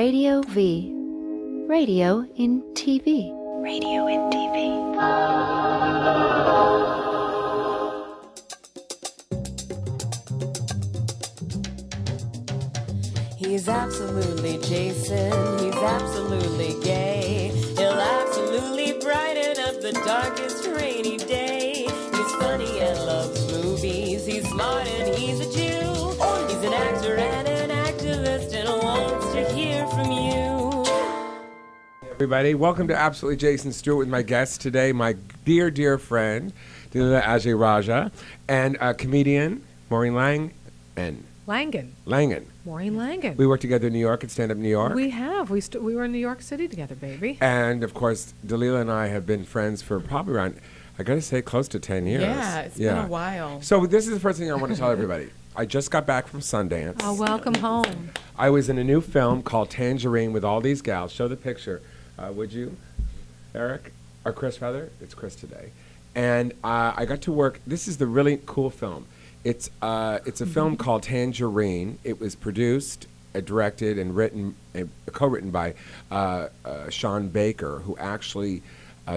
Radio V. Radio in TV. Radio in TV. He's absolutely Jason, he's absolutely gay. He'll absolutely brighten up the darkest rainy day. He's funny and loves movies, he's smart and he's a Jew. He's an actor and an activist and wants to hear from you. Everybody, welcome to Absolutely Jason Stuart with my guest today, my dear, dear friend, Dalia Rajah, and comedian Maureen Langdon. Maureen Langdon. We worked together in New York at Stand Up New York. We have. We were in New York City together, baby. And, of course, Dalia and I have been friends for probably around, I got to say, close to 10 years. Yeah, it's been a while. So this is the first thing I want to tell everybody. I just got back from Sundance. Oh, welcome home. I was in a new film called Tangerine with all these gals. Show the picture, would you, Eric? Or Chris, rather? It's Chris today. And I got to work. This is the really cool film. It's a film called Tangerine. It was produced, directed, and written, co-written by Sean Baker, who actually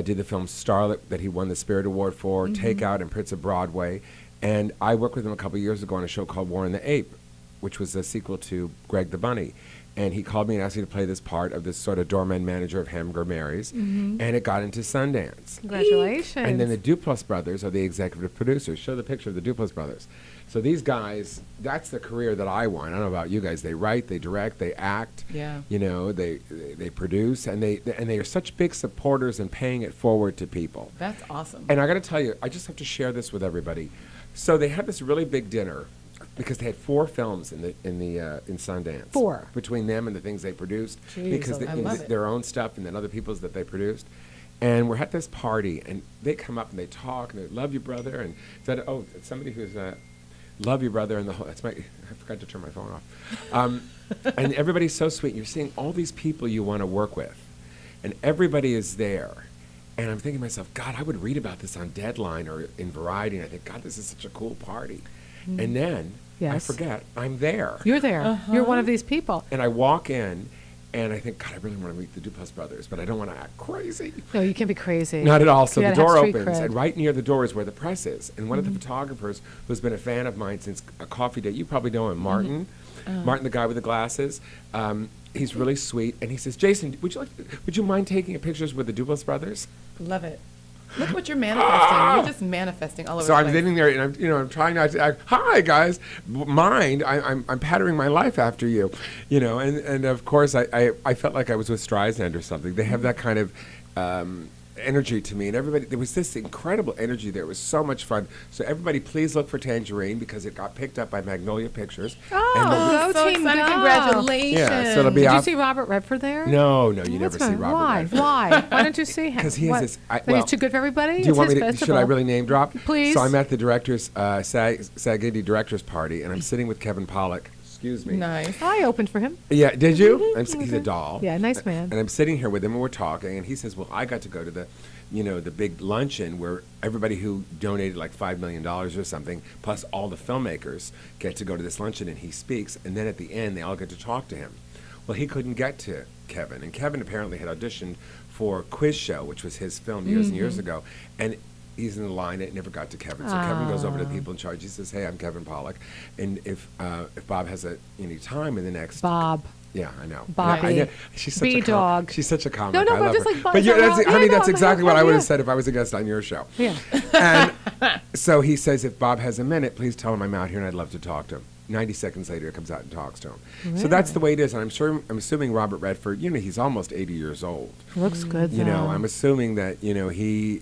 did the film Starlet that he won the Spirit Award for, Takeout, and Prince of Broadway. And I worked with him a couple years ago on a show called War and the Ape, which was a sequel to Greg the Bunny. And he called me and asked me to play this part of this sort of doorman manager of Hamburger Mary's. And it got into Sundance. Congratulations. And then the Duplass brothers are the executive producers. Show the picture of the Duplass brothers. So these guys, that's the career that I want. I don't know about you guys. They write, they direct, they act. Yeah. You know, they produce, and they are such big supporters and paying it forward to people. That's awesome. And I got to tell you, I just have to share this with everybody. So they had this really big dinner because they had 4 films in Sundance. 4 between them and the things they produced. Jeez, because I love it. their own stuff and then other people's that they produced. And we're at this party, and they come up and they talk and they love you, brother, and said, oh, it's somebody who's love you, brother, and the whole. I forgot to turn my phone off. And everybody's so sweet. You're seeing all these people you want to work with, and everybody is there. And I'm thinking to myself, God, I would read about this on Deadline or in Variety, and I think, God, this is such a cool party. And then I forget, I'm there. You're there. You're one of these people. And I walk in, and I think, God, I really want to meet the Duplass brothers, but I don't want to act crazy. No, you can't be crazy. Not at all. So You the gotta have door street opens, cred. and right near the door is where the press is. And one of the photographers who's been a fan of mine since a coffee date, you probably know him, Martin. Martin, the guy with the glasses. He's really sweet, and he says, Jason, would you mind taking pictures with the Duplass brothers? Love it. Look what you're manifesting. You're just manifesting all over So the I'm place. sitting there, and I'm trying not to act. Hi, guys. Mind, I'm patterning my life after you, And of course, I felt like I was with Streisand or something. They have that kind of energy to me, and everybody. There was this incredible energy there. It was so much fun. So everybody, please look for Tangerine because it got picked up by Magnolia Pictures. Oh, so Team excited. Go. Congratulations. Yeah, so it'll be Did you out. see Robert Redford there? No, you never see Robert Why? Redford. Why? Why don't you see him? 'Cause he has What? this- He's too good for everybody? Do you want me It's to? his Should I festival. really name drop? Please. So I'm at the director's SAG-AFTRA director's party, and I'm sitting with Kevin Pollak. Excuse me. Nice. I opened for him. Yeah, did you? He's a doll. Yeah, nice man. And I'm sitting here with him, and we're talking, and he says, well, I got to go to the big luncheon where everybody who donated like $5 million or something, plus all the filmmakers, get to go to this luncheon, and he speaks, and then at the end, they all get to talk to him. Well, he couldn't get to Kevin, and Kevin apparently had auditioned for Quiz Show, which was his film years and years ago, and he's in the line. It never got to Kevin. So Kevin goes over to the people in charge. He says, hey, I'm Kevin Pollak, and if Bob has any time in the next... Bob. Yeah, I know. Bobby. I know. She's such B-Dog. She's such a comic. No, I but love just her. like But honey, that's yeah, exactly no, what I would yeah. have said if I was a guest on your show. Yeah. And so he says, if Bob has a minute, please tell him I'm out here and I'd love to talk to him. 90 seconds later, he comes out and talks to him. So that's the way it is. And I'm assuming Robert Redford, he's almost 80 years old. Looks good, though. I'm assuming that, he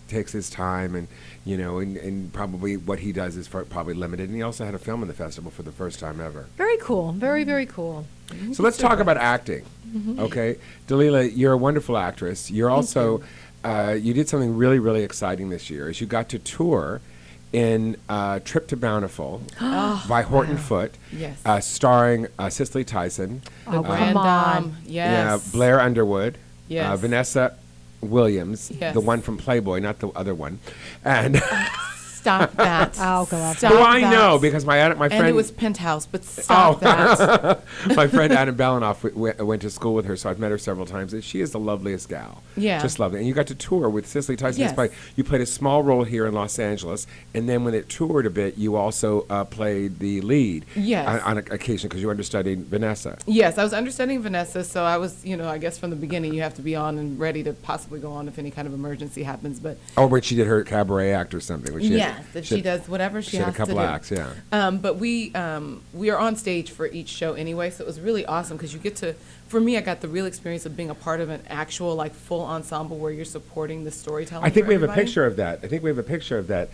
takes his time and, and probably what he does is probably limited. And he also had a film in the festival for the first time ever. Very cool. Very, very cool. So let's talk about acting, okay? Dalia, you're a wonderful actress. You're also, you did something really, really exciting this year, is you got to tour in Trip to Bountiful by Horton Foote, Yes. starring Cicely Tyson, Oh, come on. Yes. Blair Underwood, Yes. Vanessa Williams, Yes. the one from Playboy, not the other one, and Stop that. Oh, God. Stop Well, I that. know because my friend. And it was Penthouse, but stop that. My friend Adam Balanoff went to school with her, so I've met her several times. And she is the loveliest gal. Yeah. Just lovely. And you got to tour with Cicely Tyson. Yes. You played a small role here in Los Angeles, and then when it toured a bit, you also played the lead. Yes. On occasion because you were understudying Vanessa. Yes, I was understudying Vanessa, so I was, I guess from the beginning you have to be on and ready to possibly go on if any kind of emergency happens. But Or when she did her cabaret act or something. When she does whatever she had has a couple to do. acts, yeah. But we are on stage for each show anyway, so it was really awesome because you get to. For me, I got the real experience of being a part of an actual, like, full ensemble where you're supporting the storytelling. I think for we have a everybody. picture of that.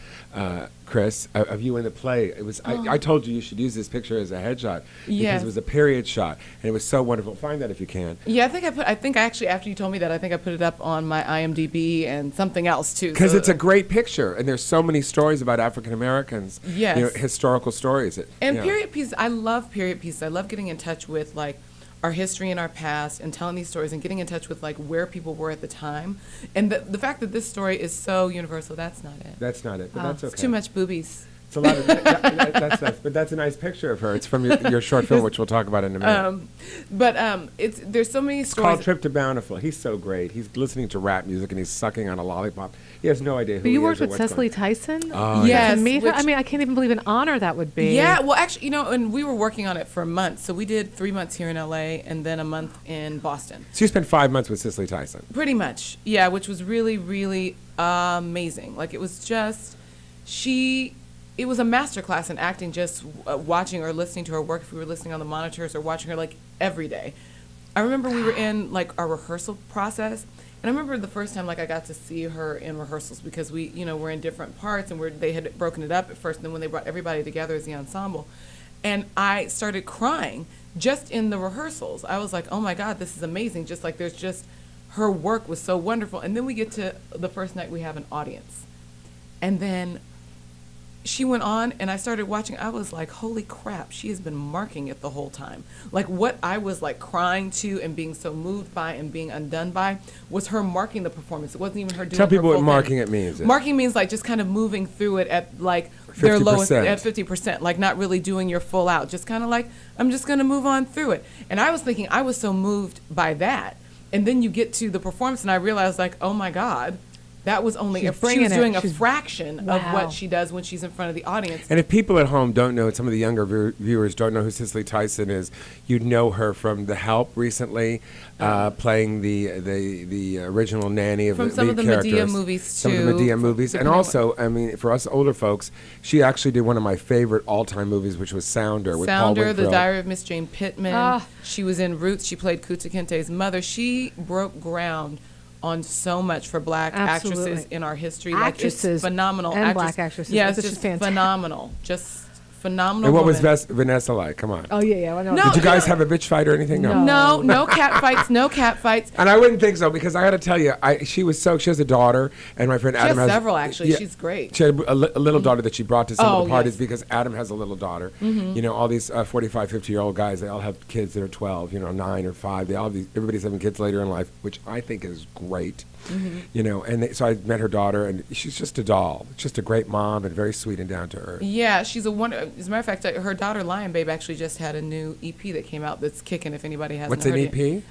Chris, of you in the play. It was. I told you should use this picture as a headshot because Yes. it was a period shot, and it was so wonderful. Find that if you can. Yeah, I think actually after you told me that, I think I put it up on my IMDb and something else too. Because so- it's a great picture, and there's so many stories about African Americans. Yes. Historical stories. And period pieces, I love period pieces. I love getting in touch with, like, our history and our past and telling these stories and getting in touch with, like, where people were at the time. And the fact that this story is so universal, that's not it. That's not it, but that's okay. It's too much boobies. It's a lot of that's nice, but that's a nice picture of her. It's from your short film, which we'll talk about in a minute. There's so many It's stories. called Trip to Bountiful. He's so great. He's listening to rap music and he's sucking on a lollipop. He has no idea who But he you is worked or with what's Cicely going Tyson? Oh, Yes, To meet her? which- I mean, I can't even believe an honor that would be. Yeah, well, actually, and we were working on it for months. So we did 3 months here in LA and then a month in Boston. So you spent 5 months with Cicely Tyson. Pretty much, yeah, which was really, really amazing. Like, it was just, it was a masterclass in acting, just watching or listening to her work, if we were listening on the monitors or watching her, like, every day. I remember we were in, like, our rehearsal process, and I remember the first time, like, I got to see her in rehearsals because we, we're in different parts, and they had broken it up at first, and then when they brought everybody together as the ensemble, and I started crying just in the rehearsals. I was like, oh my God, this is amazing. Just like, her work was so wonderful. And then we get to the first night, we have an audience. And then she went on and I started watching. I was like, holy crap, she has been marking it the whole time. Like, what I was, like, crying to and being so moved by and being undone by was her marking the performance. It wasn't even her doing Tell people her what full marking thing. it means. Marking means, like, just kind of moving through it at, like, their lowest 50%. at 50%, like, not really doing your full out, just kind of like, I'm just going to move on through it. And I was thinking, I was so moved by that. And then you get to the performance and I realized, like, oh my God, that was only She's she bringing was it. doing a She's- fraction of Wow. what she does when she's in front of the audience. And if people at home don't know, some of the younger viewers don't know who Cicely Tyson is, you'd know her from The Help recently, playing the original nanny of From the some lead of the characters. Medea movies, Some of too. the Medea movies. And Depending on also, I mean, for us older folks, she actually did one of my favorite all-time movies, which was Sounder with Paul Sounder, The Winfield. Diary of Miss Jane Pittman. Ah. She was in Roots. She played Kunta Kinte's mother. She broke ground on so much for black Absolutely. actresses in our history. Actresses like, it's phenomenal. and black actresses. Yeah, It's it's just just fantastic. phenomenal. Just phenomenal. And what was woman. Vanessa like? Come on. Oh, yeah. I know. No, Did you guys no. have a bitch fight or anything? No, no cat fights. No cat fights. And I wouldn't think so because I got to tell you, she has a daughter, and my friend She Adam has has several, actually. Yeah, She's great. She had a little daughter that she brought to some of Oh, the parties yes. because Adam has a little daughter. You know, all these 45, 50-year-old guys, they all have kids that are 12, 9 or 5. Everybody's having kids later in life, which I think is great. You know, and so I met her daughter, and she's just a doll. Just a great mom and very sweet and down to earth. Yeah, she's a wonder. As a matter of fact, her daughter Lion Babe actually just had a new EP that came out that's kicking. If anybody hasn't What's an heard EP? it.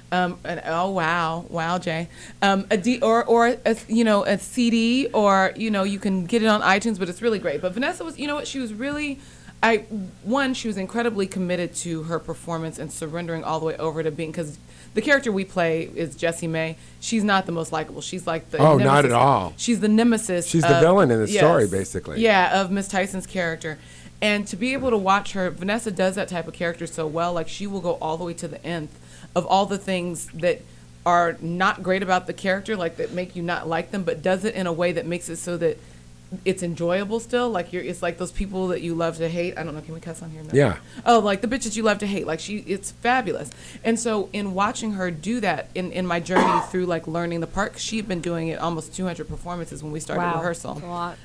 Oh wow, Jay. A CD, or you can get it on iTunes, but it's really great. But Vanessa was, she was really. She was incredibly committed to her performance and surrendering all the way over to being, because the character we play is Jessie May. She's not the most likable. She's like the Oh, nemesis. not at all. She's the nemesis. She's the villain in the story, basically. Yeah, of Miss Tyson's character. And to be able to watch her, Vanessa does that type of character so well. Like, she will go all the way to the nth of all the things that are not great about the character, like that make you not like them, but does it in a way that makes it so that it's enjoyable still. Like, it's like those people that you love to hate. I don't know, can we cuss on here? No. Yeah. Oh, like the bitches you love to hate. Like, it's fabulous. And so in watching her do that in my journey through, like, learning the part, 'cause she had been doing it almost 200 performances when we started Wow. rehearsal. That's a lot.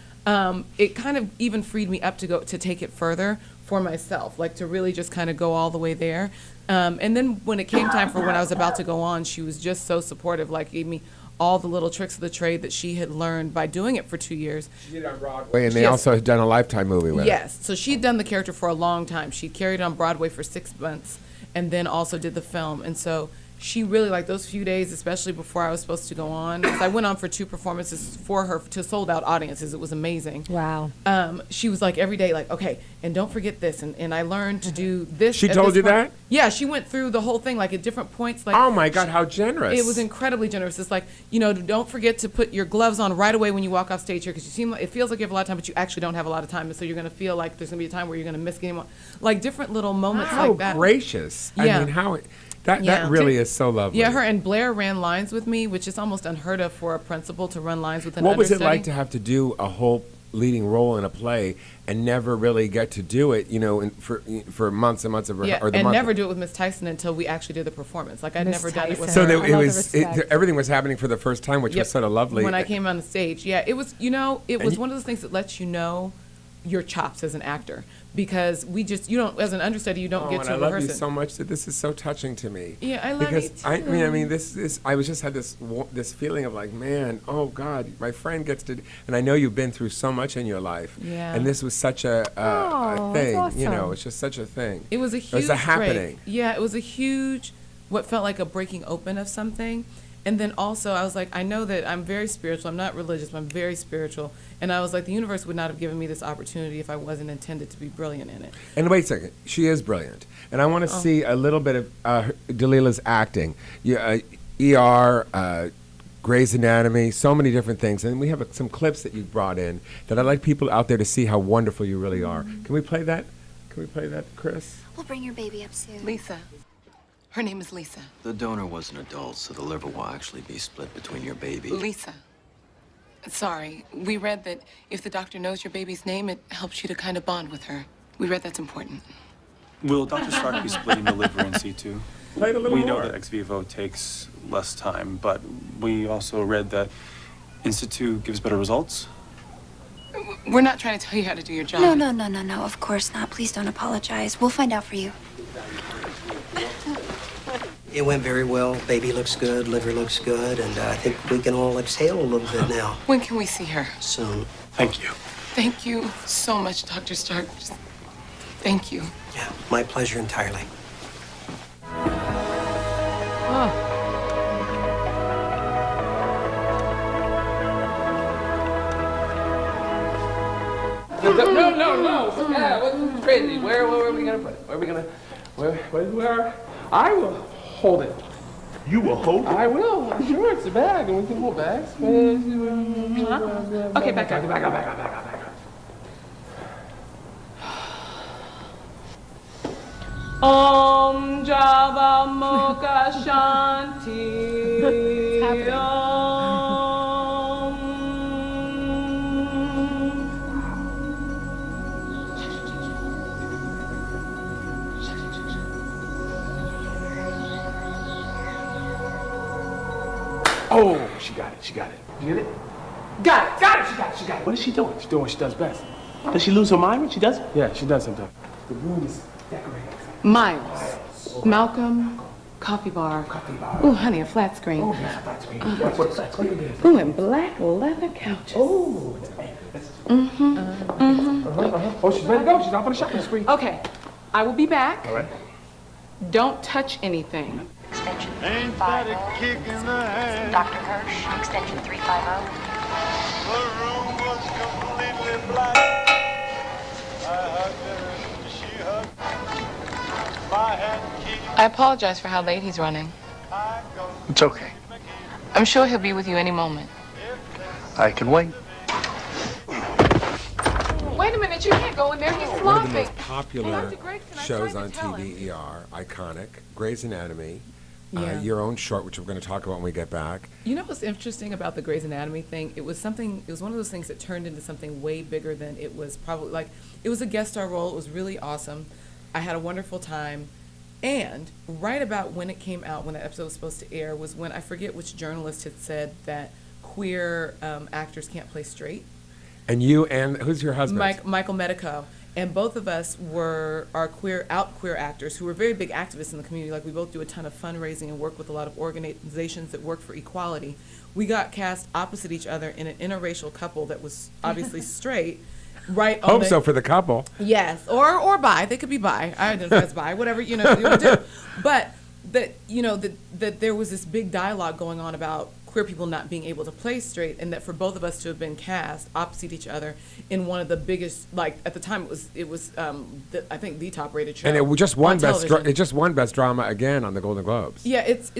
It kind of even freed me up to take it further for myself, like to really just kind of go all the way there. And then when it came time for when I was about to go on, she was just so supportive, like gave me all the little tricks of the trade that she had learned by doing it for 2 years. She did it on Broadway, and they Yes. also had done a Lifetime movie with it. Yes. So she'd done the character for a long time. She'd carried it on Broadway for 6 months and then also did the film. And so she really, like those few days, especially before I was supposed to go on, 'cause I went on for 2 performances for her to sold out audiences. It was amazing. Wow. She was like every day, like, okay, and don't forget this. And I learned to do this. She at told this you point. that? Yeah, she went through the whole thing, like at different points. Like, Oh my God, how generous. it was incredibly generous. It's like, don't forget to put your gloves on right away when you walk off stage here, because you seem like, it feels like you have a lot of time, but you actually don't have a lot of time. And so you're going to feel like there's going to be a time where you're going to miss getting one. Like different little moments How like that. gracious. Yeah. I mean, how that Yeah. really is so lovely. Yeah, her and Blair ran lines with me, which is almost unheard of for a principal to run lines with an What was it understudy. like to have to do a whole leading role in a play and never really get to do it, for months and months of Yeah, or the and month never do it with Miss Tyson until we actually did the performance. Like I'd Miss never done it with Tyson. So her. that I it love the was respect. everything was happening for the first time, which Yep. was sort of lovely. When I came on the stage, yeah, it was. It was one of those things that lets you know your chops as an actor, because you don't, as an understudy, you don't Oh, get and to I love rehearse you it. so much that this is so touching to me. Yeah, I love because you I too. mean, this I was just had this feeling of like, man, oh God, my friend gets to, and I know you've been through so much in your life, Yeah. and this was such a Oh, thing, that's awesome. it's just such a thing. It was a huge It was a break. happening. Yeah, it was a huge, what felt like a breaking open of something. And then also, I was like, I know that I'm very spiritual. I'm not religious, but I'm very spiritual. And I was like, the universe would not have given me this opportunity if I wasn't intended to be brilliant in it. And wait a second, she is brilliant, and I want to see a little bit of Dalila's acting. ER, Grey's Anatomy, so many different things, and we have some clips that you brought in that I'd like people out there to see how wonderful you really are. Can we play that? Can we play that, Chris? We'll bring your baby up soon. Lisa. Her name is Lisa. The donor was an adult, so the liver will actually be split between your baby. Lisa. Sorry, we read that if the doctor knows your baby's name, it helps you to kind of bond with her. We read that's important. Will Dr. Stark be splitting the liver in situ? Play it a little We know more. that ex vivo takes less time, but we also read that in situ gives better results. We're not trying to tell you how to do your job. No, of course not. Please don't apologize. We'll find out for you. It went very well. Baby looks good, liver looks good, and I think we can all exhale a little bit now. When can we see her? Soon. Thank you. Thank you so much, Dr. Stark. Just thank you. Yeah, my pleasure entirely. No. Yeah, what's crazy? Where are we gonna put it? Where? I will hold it. You will hold it? I will. I'm sure it's a bag, and we can hold bags. Okay, back up. Om Java Mocha Shanti. Oh, she got it. You get it? Got it. She got it. What is she doing? She's doing what she does best. Does she lose her mind when she does it? Yeah, she does sometimes. The room is decorated. Miles. Malcolm. Coffee bar. Ooh, honey, a flat screen. Oh, there's a flat screen. What a flat screen is. Ooh, and black leather couches. Oh, Oh, she's ready to go. She's off on the shopping spree. Okay, I will be back. All right. Don't touch anything. Extension 350. Dr. Hirsch, extension 350. The room was completely black. I hugged her and she hugged my hand key. I apologize for how late he's running. It's okay. I'm sure he'll be with you any moment. I can wait. Wait a minute, you can't go in there. He's One of the flopping. most popular Dr. Gregson, I shows tried on to tell TV iconic, Grey's Anatomy, Yeah. your own short, which we're going to talk about when we get back. You know what's interesting about the Grey's Anatomy thing? It was one of those things that turned into something way bigger than it was probably, like, it was a guest star role. It was really awesome. I had a wonderful time. And right about when it came out, when the episode was supposed to air, was when I forget which journalist had said that queer actors can't play straight. And you and who's your husband? Michael Medico. And both of us are queer actors who were very big activists in the community. Like, we both do a ton of fundraising and work with a lot of organizations that work for equality. We got cast opposite each other in an interracial couple that was obviously straight. Right. Hope so for the couple. Yes, or bi. They could be bi. I identify as bi. Whatever you want to do. But that there was this big dialogue going on about queer people not being able to play straight, and that for both of us to have been cast opposite each other in one of the biggest, like at the time it was I think the top rated show. And it just won on best best drama again on the Golden Globes. Yeah, it's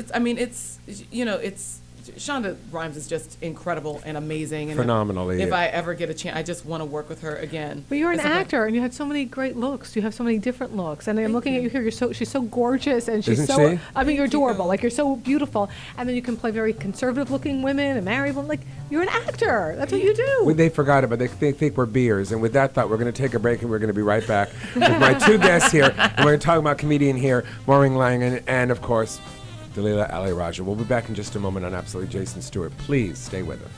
Shonda Rhimes is just incredible and amazing. And Phenomenally. If I ever get a chance, I just want to work with her again. But you're an actor, and you had so many great looks. You have so many different looks. And I'm looking at you here. She's so gorgeous, and she's Isn't she? I mean, you're adorable. Like, you're so beautiful. And then you can play very conservative-looking women and married women. Like, you're an actor. That's what you do. Well, they forgot it, but they think we're beers. And with that thought, we're going to take a break, and we're going to be right back with my two guests here. And we're going to talk about comedian here, Maureen Langdon, and, of course, Dalia Rajah. We'll be back in just a moment on Absolutely Jason Stewart. Please stay with us.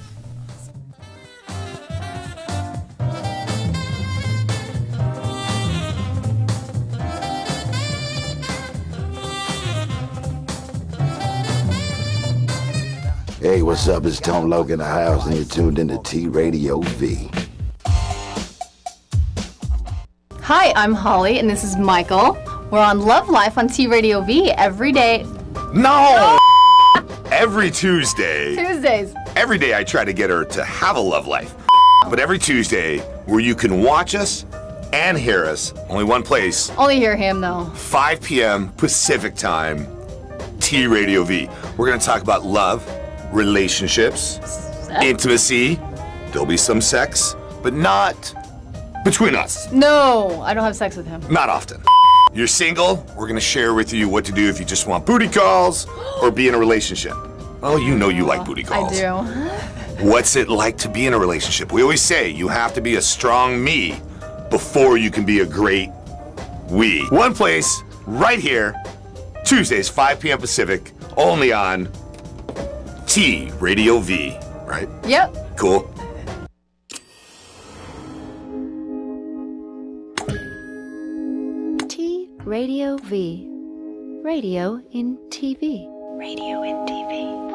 Hey, what's up? It's Tom Logan in the house, and you're tuned into T Radio V. Hi, I'm Holly, and this is Michael. We're on Love Life on T Radio V every day. No! Every Tuesday. Tuesdays. Every day I try to get her to have a love life. But every Tuesday, where you can watch us and hear us, only one place. Only hear him, though. 5 p.m. Pacific time, T Radio V. We're going to talk about love, relationships, intimacy. There'll be some sex, but not between us. No, I don't have sex with him. Not often. You're single, we're gonna share with you what to do if you just want booty calls or be in a relationship. Oh, you know you like booty calls. I do. What's it like to be in a relationship? We always say you have to be a strong me before you can be a great we. One place, right here, Tuesdays, 5 p.m. Pacific, only on T Radio V, right? Yep. Cool. Radio V. Radio in TV. Radio in TV.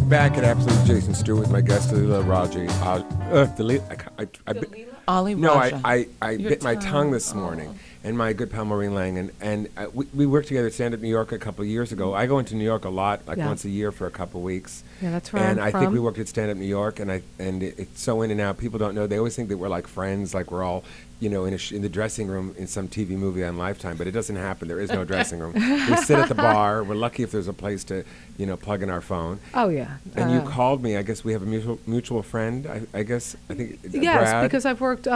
Back at Absolute Jason Stewart with my guest, Dalia Rajah. I bit my tongue this morning. And my good pal Maureen Langdon, and we worked together at Stand Up New York a couple of years ago. I go into New York a lot, like once a year for a couple of weeks. Yeah, that's right. And I think we worked at Stand Up New York, and it's so in and out. People don't know. They always think that we're like friends, like we're all, in the dressing room in some TV movie on Lifetime, but it doesn't happen. There is no dressing room. We sit at the bar. We're lucky if there's a place to, plug in our phone. Oh, yeah. And you called me. I guess we have a mutual friend. I think yes, Brad. Because I've worked.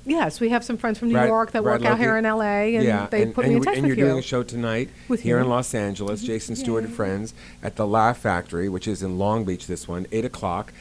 Yes, we have some friends from New Brad, York that work out here in LA, and they put me in touch with you. And you're doing a show tonight here in Los Angeles. Jason Stewart and Friends at the Laugh Factory, which is in Long Beach. This one, 8 o'clock.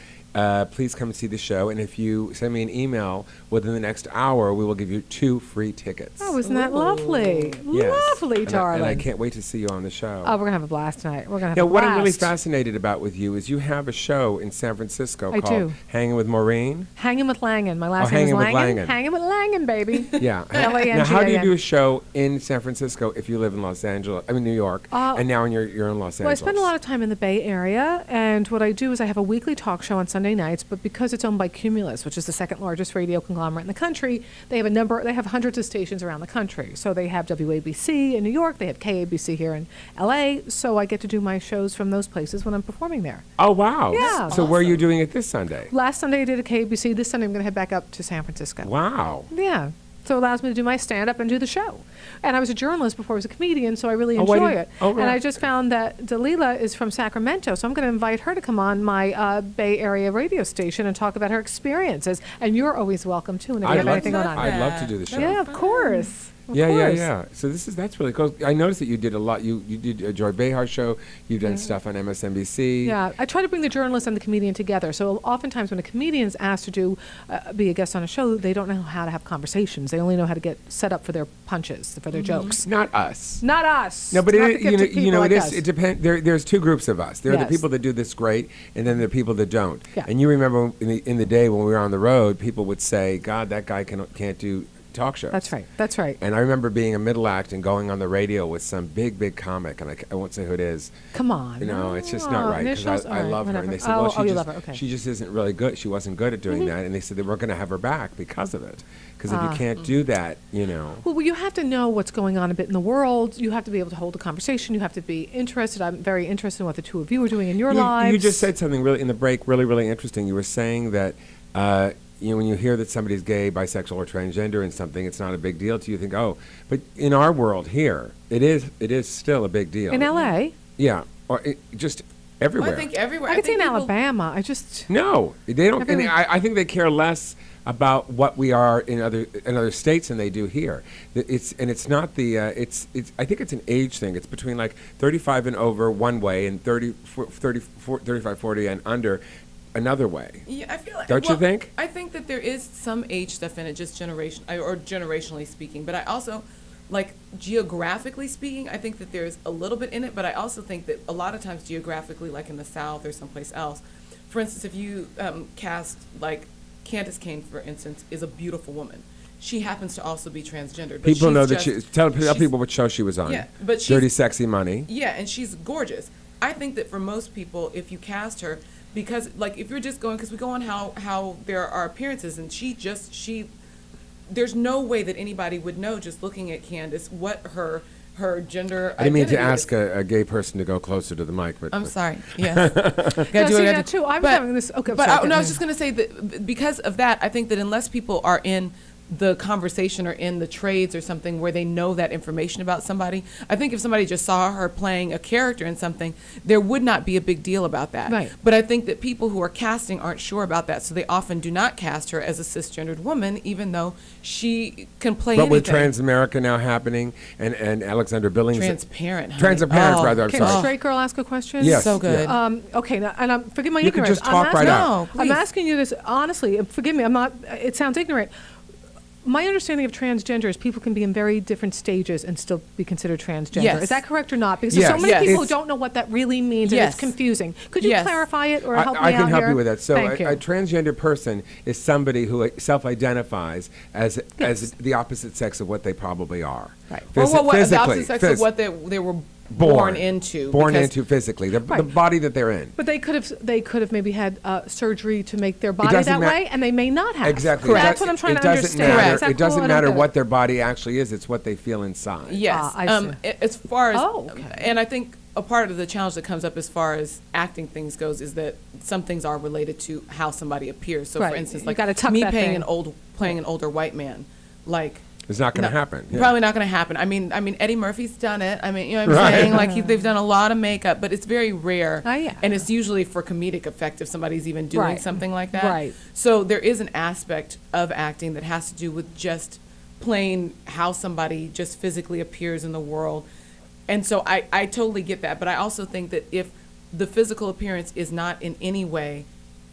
Please come and see the show. And if you send me an email within the next hour, we will give you 2 free tickets. Oh, isn't that lovely? Yes. Lovely, darling. And I can't wait to see you on the show. Oh, we're going to have a blast tonight. We're going to have a blast. What I'm really fascinated about with you is you have a show in San Francisco called Hanging with Maureen. Hanging with Langdon. My last name is Langdon. Hanging with Langdon, baby. Yeah. Now, how do you do a show in San Francisco if you live in New York, and now you're in Los Angeles? Well, I spend a lot of time in the Bay Area, and what I do is I have a weekly talk show on Sunday nights, but because it's owned by Cumulus, which is the second largest radio conglomerate in the country, they have hundreds of stations around the country. So they have WABC in New York, they have KABC here in LA, so I get to do my shows from those places when I'm performing there. Oh, wow. Yeah. So where are you doing it this Sunday? Last Sunday I did a KABC. This Sunday I'm going to head back up to San Francisco. Wow. Yeah. So it allows me to do my stand-up and do the show. And I was a journalist before I was a comedian, so I really enjoy it. Oh, right. And I just found that Dalia is from Sacramento, so I'm going to invite her to come on my Bay Area radio station and talk about her experiences. And you're always welcome, too, whenever you have anything going on. I'd love to do the show. Yeah, of course. Of Yeah, course. yeah. So that's really cool. I noticed that you did a lot. You did a Joy Behar show. You've done stuff on MSNBC. Yeah, I try to bring the journalist and the comedian together. So oftentimes when a comedian is asked to be a guest on a show, they don't know how to have conversations. They only know how to get set up for their punches, for their jokes. Not us. Not us. No, but Not it, the gifted people it like is. us. It depends. There's two groups of us. There are the Yes. people that do this great, and then there are people that don't. Yeah. And you remember in the day when we were on the road, people would say, "God, that guy can't do talk shows." That's right. That's right. And I remember being a middle act and going on the radio with some big comic, and I won't say who it is. Come on. You know, it's just not right Initials? because I All right, love her, and whatever. they said, "Well, you love her. Okay. she just isn't really good. She wasn't good at doing that," and they said they were going to have her back because of it. Because if you can't do that, you know. Well, you have to know what's going on a bit in the world. You have to be able to hold a conversation. You have to be interested. I'm very interested in what the two of you are doing in your lives. You just said something really in the break, really interesting. You were saying that. When you hear that somebody's gay, bisexual, or transgender in something, it's not a big deal to you. You think, oh, but in our world here, it is still a big deal. In L.A.? Yeah, or just everywhere. Well, I think everywhere. I could say in Alabama. I just... No, they don't. Everywhere. I think they care less about what we are in other states than they do here. It's not the it's I think it's an age thing. It's between like 35 and over one way and 35, 40 and under another way. Yeah, I feel like. Don't you think? I think that there is some age stuff in it, just generationally speaking. But I also, like geographically speaking, I think that there's a little bit in it. But I also think that a lot of times geographically, like in the South or someplace else, for instance, if you cast like Candace Cain, for instance, is a beautiful woman. She happens to also be transgender. But People know that tell she's- people what show she was on. Yeah, but she's Dirty Sexy Money. Yeah, and she's gorgeous. I think that for most people, if you cast her, because like if you're just going, because we go on how there are appearances, and there's no way that anybody would know just looking at Candace what her gender. I didn't mean to identity ask a gay person to go closer to the mic, but I'm sorry. Yes. No, see, that too. I'm having this. Okay, but sorry, I was just going to say that because of that, I think that unless people are in the conversation or in the trades or something where they know that information about somebody, I think if somebody just saw her playing a character in something, there would not be a big deal about that. Right. But I think that people who are casting aren't sure about that, so they often do not cast her as a cisgendered woman, even though she can play anything. But with Trans America now happening and Alexander Billings. Transparent, honey. Transparent, rather. I'm Can sorry. a straight girl ask a question? Yes. So good. Okay, now, and forgive my You can ignorance. just talk right out. I'm asking you this honestly. Forgive me. I'm not. It sounds ignorant. My understanding of transgender is people can be in very different stages and still be considered transgender. Yes. Is that correct or not? Because Yes. there's so many people who It's- don't know what that really means, and Yes. it's confusing. Could you Yes. clarify it or help me I out can help here? you with that. So Thank you. a transgender person is somebody who self-identifies as the opposite sex of what they probably are. Right. Or what the Physically. opposite sex of what they were born into. Born because- into physically. The Right. body that they're in. But they could have maybe had surgery to make their body doesn't that ma- way, and they may not have. Exactly. That's what I'm trying it to doesn't understand. Matter, Is that it doesn't cool? I don't matter get what it. their body actually is. It's what they feel inside. Yes. I see. As far as, Oh, okay. and I think a part of the challenge that comes up as far as acting things goes is that some things are related to how somebody appears. So, Right. for instance, You like gotta tuck me that playing thing. playing an older white man, like. It's not going to happen. Yeah. Probably not going to happen. I mean, Eddie Murphy's done it. I mean, you know what I'm Right. saying? Like they've done a lot of makeup, but it's very rare. Oh, yeah. And it's usually for comedic effect if somebody's even doing Right. something like that. Right. So there is an aspect of acting that has to do with just playing how somebody just physically appears in the world. And so I totally get that. But I also think that if the physical appearance is not in any way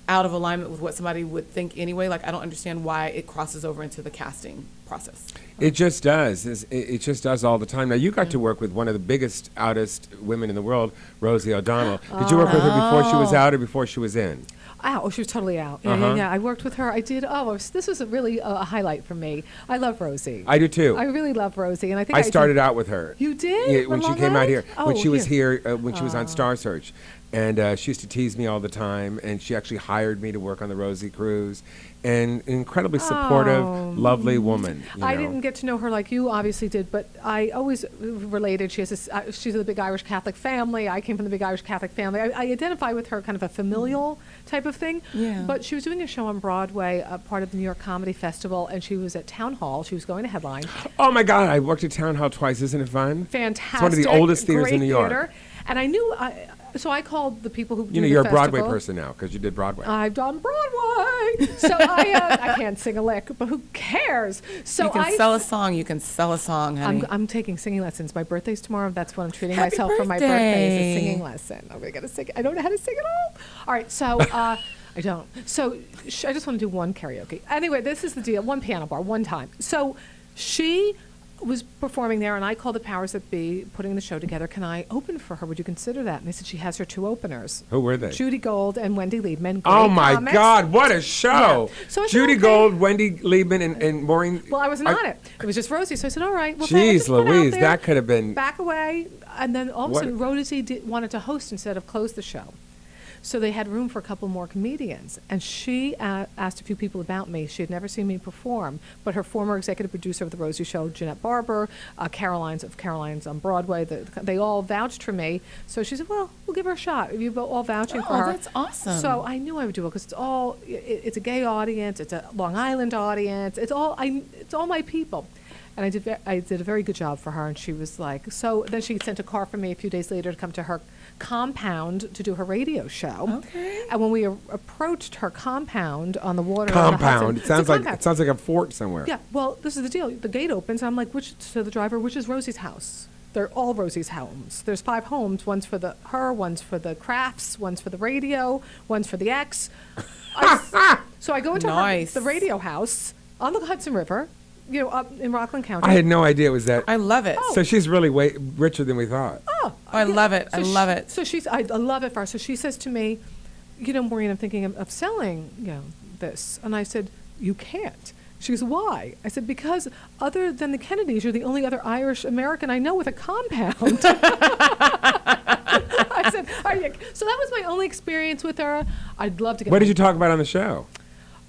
out of alignment with what somebody would think anyway, like I don't understand why it crosses over into the casting process. It just does. It just does all the time. Now, you got to work with one of the biggest, outest women in the world, Rosie O'Donnell. Did you work with her before she was out or before she was in? Oh, she was totally out. Yeah, Uh-huh. yeah. I worked with her. I did. This was really a highlight for me. I love Rosie. I do too. I really love Rosie, and I think I started out with her. You did? Yeah, when she Long came out Island? here. When Oh, she was here, when she was on Star Search. And she used to tease me all the time. And she actually hired me to work on the Rosie cruise. And an incredibly supportive, lovely woman. You I know. didn't get to know her like you obviously did, but I always related. She's a big Irish Catholic family. I came from the big Irish Catholic family. I identify with her kind of a familial type of thing. Yeah. But she was doing a show on Broadway, part of the New York Comedy Festival, and she was at Town Hall. She was going to headline. Oh my God! I worked at Town Hall twice. Isn't it fun? Fantastic. It's one of the oldest theaters great in New York. theater. And I knew, so I called the people who You do know, the you're a Broadway festival. person now because you did Broadway. I've done Broadway. Anyway, so I can't sing a lick, but who cares? So you can sell a song. You can sell a song, honey. I'm taking singing lessons. My birthday's tomorrow. That's what I'm treating Happy myself for my birthday is a birthday. singing lesson. I'm going to sing. I don't know how to sing at all. All right, so I don't. So I just want to do one karaoke. Anyway, this is the deal. One piano bar, one time. So she was performing there, and I called the powers that be, putting the show together. Can I open for her? Would you consider that? And they said she has her 2 openers. Who were they? Judy Gold and Wendy Liebman. Oh Great my comics. God, what a show! Yeah. So I said, Judy okay. Gold, Wendy Liebman, and Maureen. Well, I wasn't on it. It was just Rosie. So I said, all right. Well, Jeez just put it out Louise, there, that could have been. back away. And then all of a What- sudden, Rosie wanted to host instead of close the show. So they had room for a couple more comedians. And she asked a few people about me. She had never seen me perform. But her former executive producer of The Rosie Show, Jeanette Barber, Caroline's on Broadway, they all vouched for me. So she said, well, we'll give her a shot. You're all vouching for her. That's awesome. So I knew I would do it because it's a gay audience. It's a Long Island audience. It's all my people. And I did a very good job for her. And she was like, so then she sent a car for me a few days later to come to her compound to do her radio show. Okay. And when we approached her compound on the water, on the Compound. Hudson- It sounds like a fort somewhere. Yeah. Well, this is the deal. The gate opens. And I'm like, to the driver, which is Rosie's house? They're all Rosie's homes. There's 5 homes. One's for her, one's for the crafts, one's for the radio, one's for the ex. So I go into Nice. the radio house on the Hudson River, up in Rockland County. I had no idea it was that. I love it. So she's really way richer than we thought. Oh, I love it. So I love it. So I love it for her. So she says to me, Maureen, I'm thinking of selling, this. And I said, you can't. She goes, why? I said, because other than the Kennedys, you're the only other Irish American I know with a compound. I said, so that was my only experience with her. I'd love to get. What did you talk about on the show?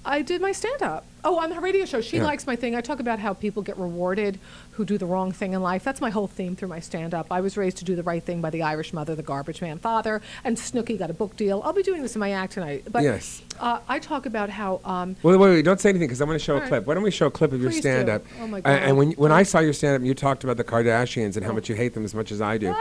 I did my stand-up. Oh, on her radio show. She likes my thing. I talk about how people get rewarded who do the wrong thing in life. That's my whole theme through my stand-up. I was raised to do the right thing by the Irish mother, the garbage man father, and Snooki got a book deal. I'll be doing this in my act tonight. But Yes. I talk about how... Wait, don't say anything because I want to show a All clip. right. Why don't we show a clip of your Please stand-up? do. Oh, my God. And when I saw your stand-up, you talked about the Kardashians and how much you hate them as much as I do.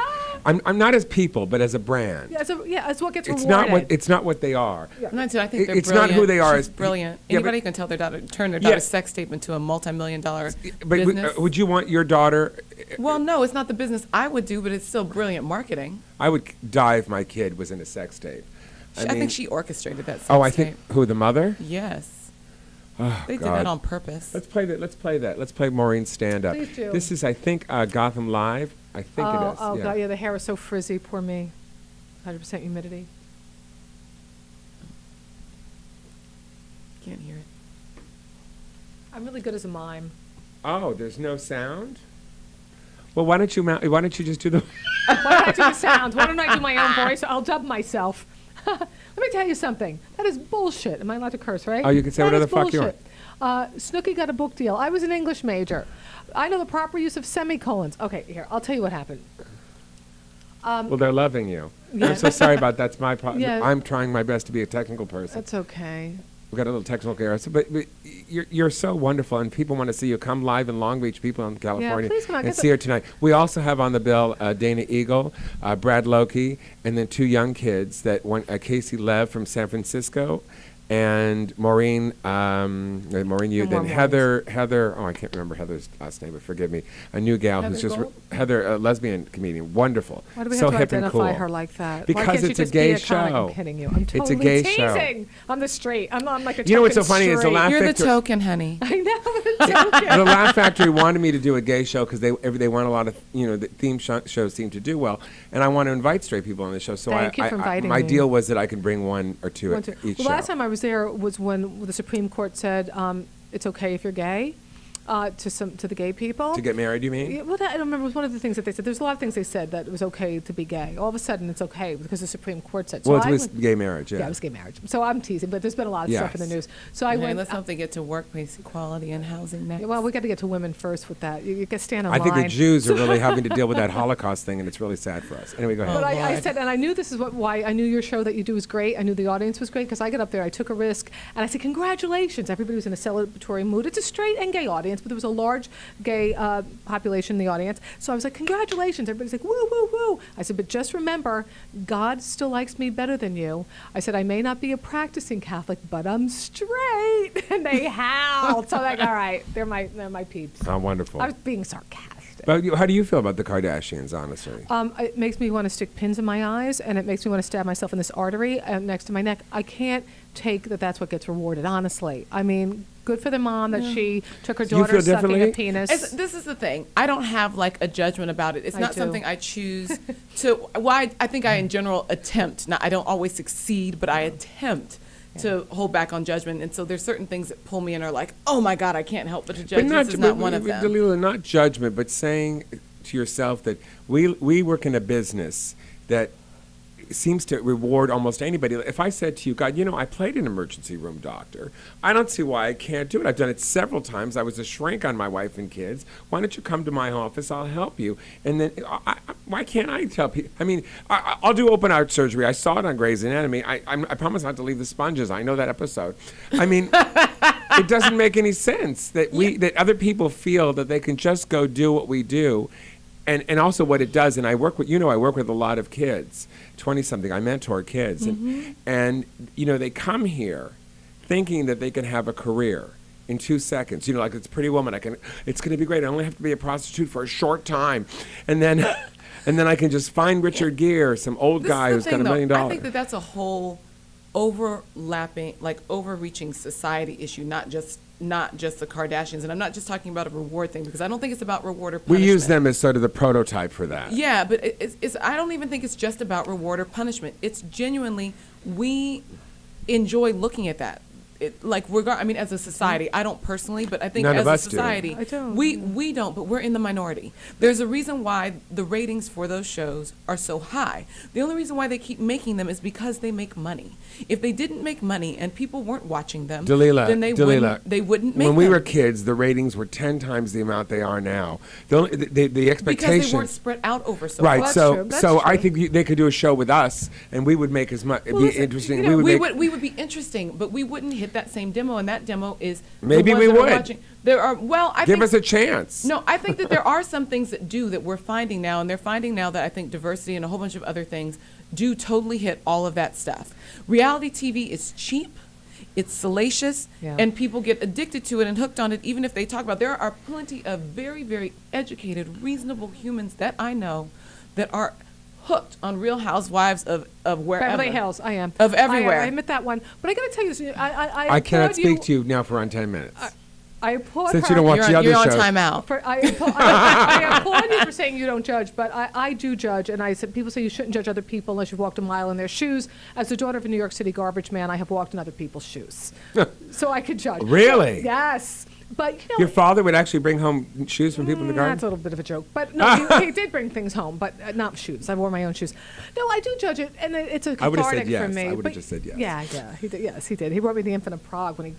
I'm not as people, but as a brand. Yeah, it's what gets It's rewarded. it's not what they are. Yeah. I think they're It's brilliant. not who they are. She's as brilliant. Yeah, Anybody but- can tell turn their Yeah. daughter's sex tape into a multi-million-dollar But business. would you want your daughter? Well, no, it's not the business I would do, but it's still brilliant marketing. I would die if my kid was in a sex tape. I think she orchestrated that sex Oh, I tape. think who, the mother? Yes. Oh, They did God. that on purpose. Let's play that. Let's play Maureen's stand-up. Please do. This is, I think, Gotham Live. I think it is. Oh, yeah. God, yeah, the hair is so frizzy. Poor me. 100% humidity. Can't hear it. I'm really good as a mime. Oh, there's no sound? Well, why don't you just do the... Why don't I do the sound? Why don't I do my own voice? I'll dub myself. Let me tell you something. That is bullshit. Am I allowed to curse, right? Oh, you can say whatever That the is fuck you want. bullshit. Snooki got a book deal. I was an English major. I know the proper use of semicolons. Okay, here, I'll tell you what happened. Well, they're loving you. Yeah. I'm so sorry about that's my problem. Yeah. I'm trying my best to be a technical person. That's okay. We've got a little technical error. But you're so wonderful, and people want to see you. Come live in Long Beach, people in California, please come out. and Get see her tonight. We also have on the bill Dana Eagle, Brad Loki, and then 2 young kids, Casey Lev from San Francisco, and Maureen, you, then Heather, oh, I can't remember Heather's last name, but forgive me, a new gal who's just, Heather, a lesbian comedian, wonderful. Why do we so have to hip and identify cool. her like that? Why Because can't you it's a just gay be a comic? show. I'm kidding you. I'm It's a totally gay teasing. show. I'm the straight. I'm like a You know what's so token funny is the straight. Laugh You're the Factory. token, honey. I know, the token. The Laugh Factory wanted me to do a gay show because they want a lot of the theme shows seem to do well, and I want to invite straight people on the show. So Thank you for inviting my me. deal was that I could bring 1 or 2 at each Well, show. last time I was there was when the Supreme Court said it's okay if you're gay. To the gay people. To get married, you mean? Yeah, well, I don't remember. It was one of the things that they said. There's a lot of things they said that it was okay to be gay. All of a sudden, it's okay because the Supreme Court said. So Well, it I was went- gay marriage, yeah. Yeah, it was gay marriage. So I'm teasing, but there's been a lot of stuff in the Yes. news. So I Okay, went. let's hope they get to workplace equality and housing next. Well, we got to get to women first with that. You can stand on I think line. the Jews are really having to deal with that Holocaust thing, and it's really sad for us. Anyway, go ahead. But I said, and I knew this is why I knew your show that you do was great. I knew the audience was great because I got up there, I took a risk, and I said, congratulations. Everybody was in a celebratory mood. It's a straight and gay audience. audience, but there was a large gay population in the audience. So I was like, congratulations. Everybody's like, woo, woo, woo. I said, but just remember, God still likes me better than you. I said, I may not be a practicing Catholic, but I'm straight. And they howled. So like, all right, they're my peeps. Oh, wonderful. I was being sarcastic. But how do you feel about the Kardashians, honestly? It makes me want to stick pins in my eyes, and it makes me want to stab myself in this artery next to my neck. I can't take that that's what gets rewarded, honestly. I mean, good for the mom that she took her daughter sucking a penis. This is the thing. I don't have like a judgment about it. It's not something I choose to. Well, I think I in general attempt. I don't always succeed, but I attempt to hold back on judgment. And so there's certain things that pull me in are like, oh my God, I can't help but to judge. This is not one of them. Dalia, not judgment, but saying to yourself that we work in a business that seems to reward almost anybody. If I said to you, God, I played an emergency room doctor. I don't see why I can't do it. I've done it several times. I was a shrink on my wife and kids. Why don't you come to my office? I'll help you. And then why can't I tell people? I mean, I'll do open heart surgery. I saw it on Grey's Anatomy. I promise not to leave the sponges. I know that episode. I mean, it doesn't make any sense that that other people feel that they can just go do what we do. And also what it does, and I work with a lot of kids, 20-something. I mentor kids, and they come here thinking that they can have a career in 2 seconds. Like it's Pretty Woman. It's going to be great. I only have to be a prostitute for a short time, and then I can just find Richard Gere, some old guy who's got $1 million. I think that's a whole overlapping, overreaching society issue, not just the Kardashians. And I'm not just talking about a reward thing, because I don't think it's about reward or punishment. We use them as sort of the prototype for that. Yeah, but I don't even think it's just about reward or punishment. It's genuinely, we enjoy looking at that. As a society, I don't personally, but I think as a society, we don't, but we're in the minority. There's a reason why the ratings for those shows are so high. The only reason why they keep making them is because they make money. If they didn't make money and people weren't watching them, then they wouldn't make them. When we were kids, the ratings were 10 times the amount they are now. The expectation, because they weren't spread out over so right. much. So I think they could do a show with us, and we would make as much. It'd be interesting. We would be interesting, but we wouldn't hit that same demo, and that demo is maybe the ones we that would. Are watching. There are give us a chance. No, I think that there are some things that we're finding now, and they're finding now that I think diversity and a whole bunch of other things do totally hit all of that stuff. Reality TV is cheap, it's salacious, and people get addicted to it and hooked on it, even if they talk about it. There are plenty of very, very educated, reasonable humans that I know that are hooked on Real Housewives of wherever. Beverly Hills, I am. Of everywhere. I admit that one. But I got to tell you, I cannot speak to you now for around 10 minutes. I applaud Since her. you don't watch the other you're shows. on timeout. I applaud you for saying you don't judge, but I do judge. And I said, people say you shouldn't judge other people unless you've walked a mile in their shoes. As the daughter of a New York City garbage man, I have walked in other people's shoes. So I could judge. Really? So, yes. But your father would actually bring home shoes from people in the garden? That's a little bit of a joke. But no, he did bring things home, but not shoes. I wore my own shoes. No, I do judge it, and it's a cathartic for me. I would have just said yes. Yeah, he did. Yes, he did. He brought me the Infant of Prague when he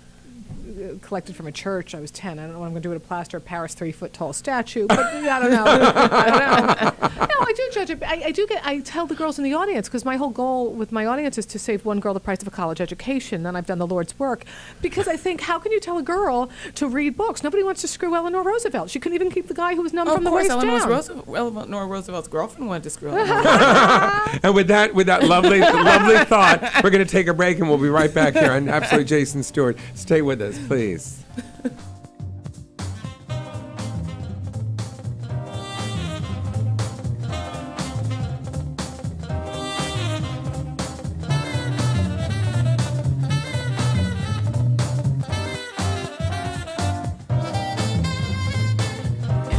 collected from a church. I was 10. I don't know what I'm going to do with a plaster of Paris 3-foot-tall statue, but I don't know. No, I do judge it. I tell the girls in the audience, because my whole goal with my audience is to save one girl the price of a college education, and I've done the Lord's work. Because I think, how can you tell a girl to read books? Nobody wants to screw Eleanor Roosevelt. She couldn't even keep the guy who was numb from the waist down. Eleanor Roosevelt's girlfriend wanted to screw Eleanor. And with that lovely thought, we're going to take a break, and we'll be right back here on Absolutely Jason Stewart. Stay with us, please.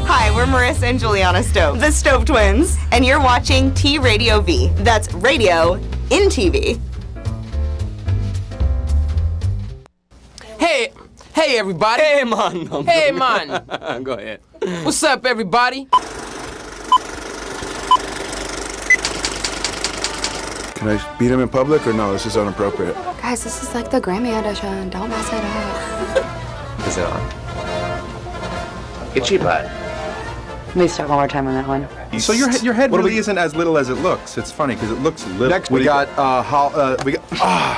Hi, we're Marissa and Juliana Stove, the Stove Twins, and you're watching T Radio V. That's radio in TV. Hey everybody. Hey man. Hey man. Go ahead. What's up everybody? Can I beat him in public or no? This is inappropriate. Guys, this is like the Grammy audition. Don't mess it up. Is it on? Get your butt. Let me start one more time on that one. So your head really isn't as little as it looks. It's funny because it looks little. Next we got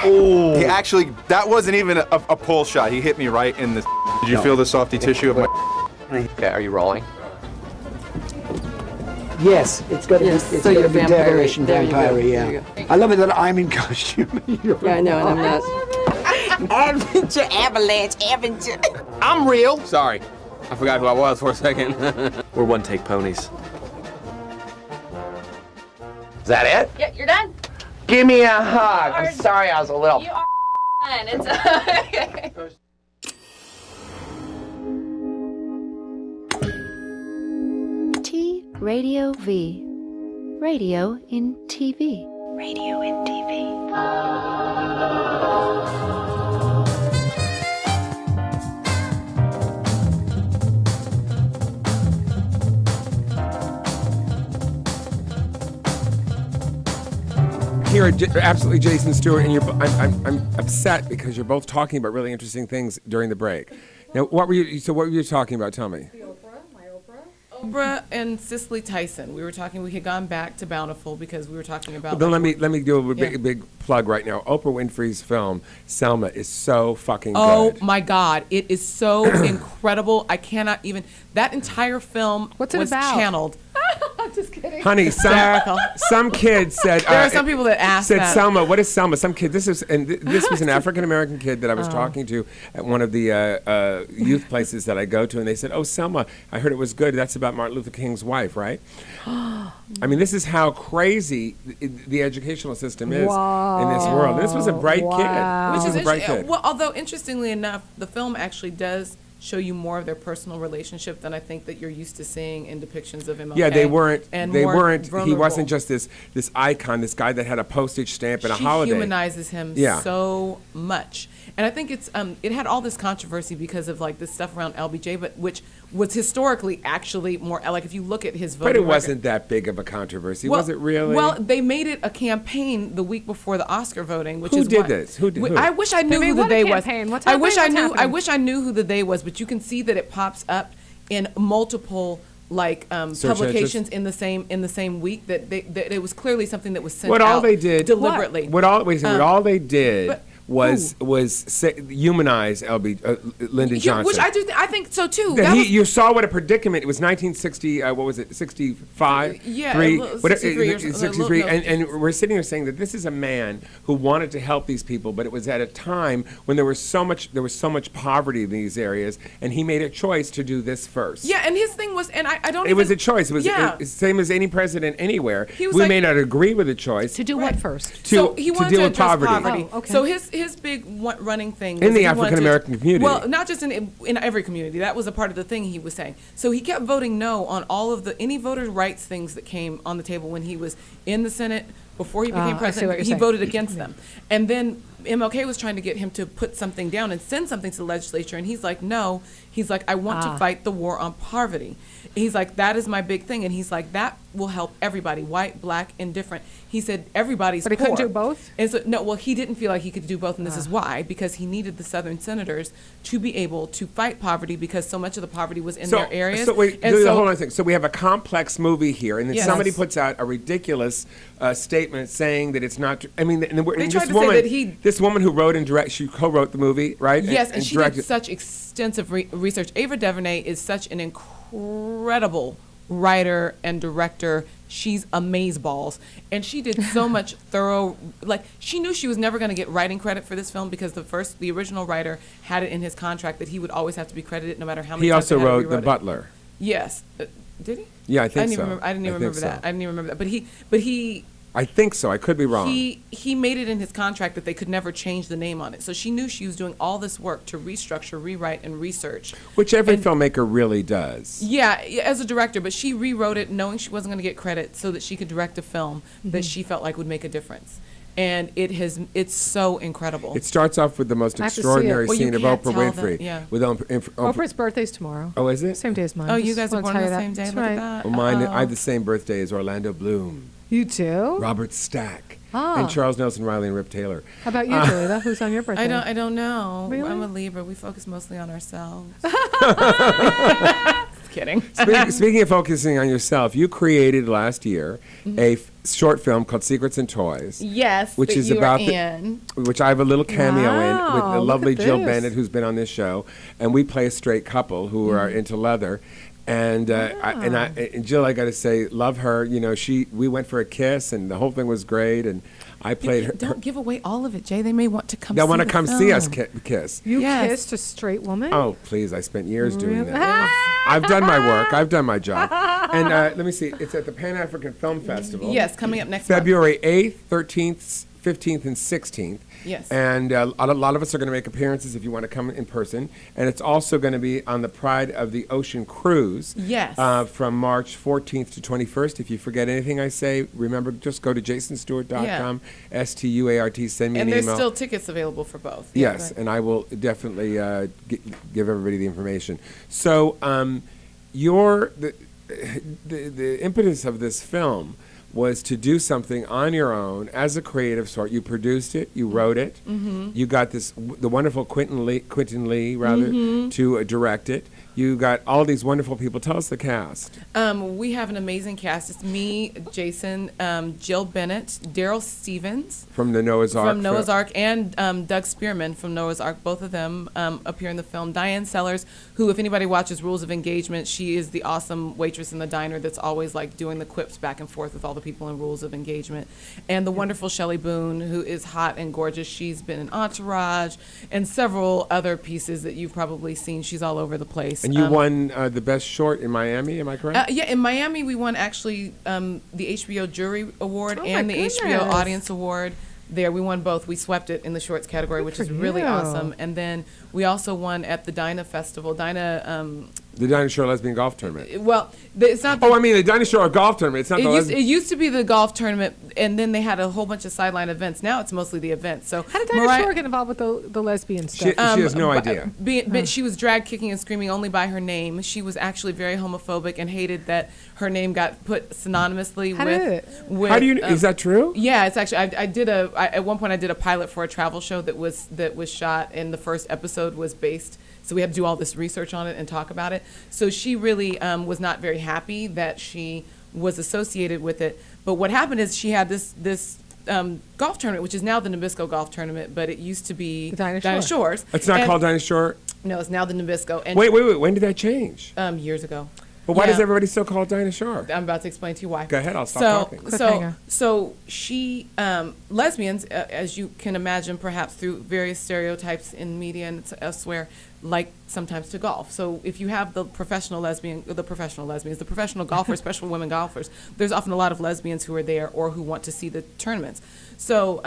He actually, that wasn't even a pull shot. He hit me right in the. Did you feel the softy tissue of my? Okay, are you rolling? Yes, it's got to be Darish and vampire, yeah. I love it that I'm in costume. Yeah, I know, and I'm not. Adventure, avalanche, adventure. I'm real. Sorry, I forgot who I was for a second. We're one-take ponies. Is that it? Yeah, you're done. Give me a hug. I'm sorry I was a little. You are done. It's okay. T Radio V. Radio in TV. Radio in TV. Here are absolutely Jason Stuart, and I'm upset because you're both talking about really interesting things during the break. Now, what were you talking about? Tell me. Oprah and Cicely Tyson. We had gone back to Bountiful because we were talking about. Well, then let me do a big plug right now. Oprah Winfrey's film Selma is so fucking good. Oh my God, it is so incredible. I cannot even. That entire film was channeled. I'm just kidding. Honey, some kid said. There are some people that asked said that. Selma. What is Selma? Some kid. This was an African American kid that I was talking to at one of the youth places that I go to, and they said, "Oh, Selma, I heard it was good. That's about Martin Luther King's wife, right?" I mean, this is how crazy the educational system is in this world. And this was a bright kid. Which is a bright kid. Well, although interestingly enough, the film actually does show you more of their personal relationship than I think that you're used to seeing in depictions of MLK. Yeah, they weren't. He vulnerable. wasn't just this icon, this guy that had a postage stamp and a holiday. She humanizes him so much, and I think it's it had all this controversy because of like this stuff around LBJ, but which was historically actually more like if you look at his voting. But it wasn't that big of a controversy, was it really? Well, they made it a campaign the week before the Oscar voting, which who is did this? Who did? I wish I knew who the they was. I wish I knew who the they was. But you can see that it pops up in multiple publications in the same week. That it was clearly something that was sent out all they did deliberately. What all they did was humanize Lyndon Johnson, which I think so too. You saw what a predicament. It was 1960. What was it? 65. Yeah, 63. And we're sitting here saying that this is a man who wanted to help these people, but it was at a time when there was so much poverty in these areas, and he made a choice to do this first. Yeah, and his thing was, and I don't. It was a choice. It was the same as any president anywhere. We may not agree with the choice. To do what first? So he wanted to address poverty. Oh, okay. So his big running thing in the African American community. Well, not just in every community. That was a part of the thing he was saying. So he kept voting no on all of any voter rights things that came on the table when he was in the Senate before he became president. He voted against them, and then MLK was trying to get him to put something down and send something to the legislature, and he's like, no. He's like, I want to fight the war on poverty. He's like, that is my big thing, and he's like, that will help everybody, white, black, indifferent. He said everybody's poor. But he couldn't do both? And so, no, well, he didn't feel like he could do both, and this is why, because he needed the Southern senators to be able to fight poverty because so much of the poverty was in their areas. So wait, hold on a second. So we have a complex movie here, and then somebody puts out a ridiculous statement saying that it's not. I mean, this woman who wrote and directed, she co-wrote the movie, right? Yes, and she did such extensive research. Ava DuVernay is such an incredible writer and director. She's amazeballs, and she did so much thorough. Like she knew she was never going to get writing credit for this film because the original writer had it in his contract that he would always have to be credited no matter how many. He times also wrote The Butler. Yes, did he? Yeah, I think so. I didn't even remember that. I didn't even remember that. But he. I think so. I could be wrong. He made it in his contract that they could never change the name on it. So she knew she was doing all this work to restructure, rewrite, and research. Which every filmmaker really does. Yeah, as a director. But she rewrote it knowing she wasn't going to get credit so that she could direct a film that she felt like would make a difference. And it's so incredible. It starts off with the most extraordinary scene of Oprah Winfrey. With Oprah's birthday's tomorrow. Oh, is it? Same day as mine. Oh, you guys are born on the same day? Look at that. Well, mine, I have the same birthday as Orlando Bloom. You too? Robert Stack. And Charles Nelson Riley and Rip Taylor. How about you, Dalia? Who's on your birthday? I don't know. Really? I'm a Libra. We focus mostly on ourselves. kidding. Speaking of focusing on yourself, you created last year Mm-hmm. a short film called Secrets and Toys. Yes, which that is you were about in. which I have a little cameo in with Wow, the look lovely at Jill this. Bennett, who's been on this show, and we play a straight couple who are Mm-hmm. into leather. And and Jill, I got to say, love her. You know, we went for a kiss, and the whole thing was great. And I played her. Don't give away all of it, Jay. They may want to come. They want to the come see us film. kiss. You Yes. kissed a straight woman? Oh, please! I spent years doing Really? that. I've done my work. I've done my job. And let me see. It's at the Pan African Film Festival. Yes, coming up next month. February 8th, 13th, 15th, and 16th. Yes. And a lot of us are going to make appearances if you want to come in person. And it's also going to be on the Pride of the Ocean cruise. Yes. From March 14th to 21st. If you forget anything I say, remember, just go to jasonstewart.com, STUART, send me And an there's email. still tickets available for both. Yes, right. and I will definitely give everybody the information. So, the impetus of this film was to do something on your own as a creative sort. You produced it, you wrote it, you got the wonderful Quentin Lee to direct it. You got all these wonderful people. Tell us the cast. We have an amazing cast. It's me, Jason, Jill Bennett, Daryl Stevens From the Noah's Ark. from Noah's Ark, and Doug Spearman from Noah's Ark. Both of them appear in the film. Diane Sellers, who, if anybody watches Rules of Engagement, she is the awesome waitress in the diner that's always like doing the quips back and forth with all the people in Rules of Engagement. And the wonderful Shelley Boone, who is hot and gorgeous. She's been in Entourage and several other pieces that you've probably seen. She's all over the place. And you won the best short in Miami, am I correct? Yeah, in Miami we won actually the HBO Jury Award Oh and my the HBO goodness. Audience Award. There, we won both. We swept it in the shorts category, which for is really you. awesome. And then we also won at the Dinah Festival. The Dinah Shore Lesbian Golf Tournament. Well, it's not. Oh, I mean the Dinah Shore Golf Tournament. It's not the It used to be the golf tournament, and then they had a whole bunch of sideline events. Now it's mostly the events. So How did Dinah Shore get involved with the lesbian stuff? She has no idea. But she was drag kicking and screaming only by her name. She was actually very homophobic and hated that her name got put synonymously How with. did it? with How do you? Is that true? Yeah, it's actually. At one point I did a pilot for a travel show that was shot, and the first episode was based. So we had to do all this research on it and talk about it. So she really was not very happy that she was associated with it. But what happened is she had this golf tournament, which is now the Nabisco Golf Tournament, but it used to be Dinah Shores. It's not called Dinah Shore. No, it's now the Nabisco. And Wait. When did that change? years ago. But why does Yeah. everybody still call it Dinah Shore? I'm about to explain to you why. Go ahead, I'll stop talking. So she, lesbians, as you can imagine, perhaps through various stereotypes in media and elsewhere, like sometimes to golf. So if you have the professional golfers, special women golfers, there's often a lot of lesbians who are there or who want to see the tournaments. So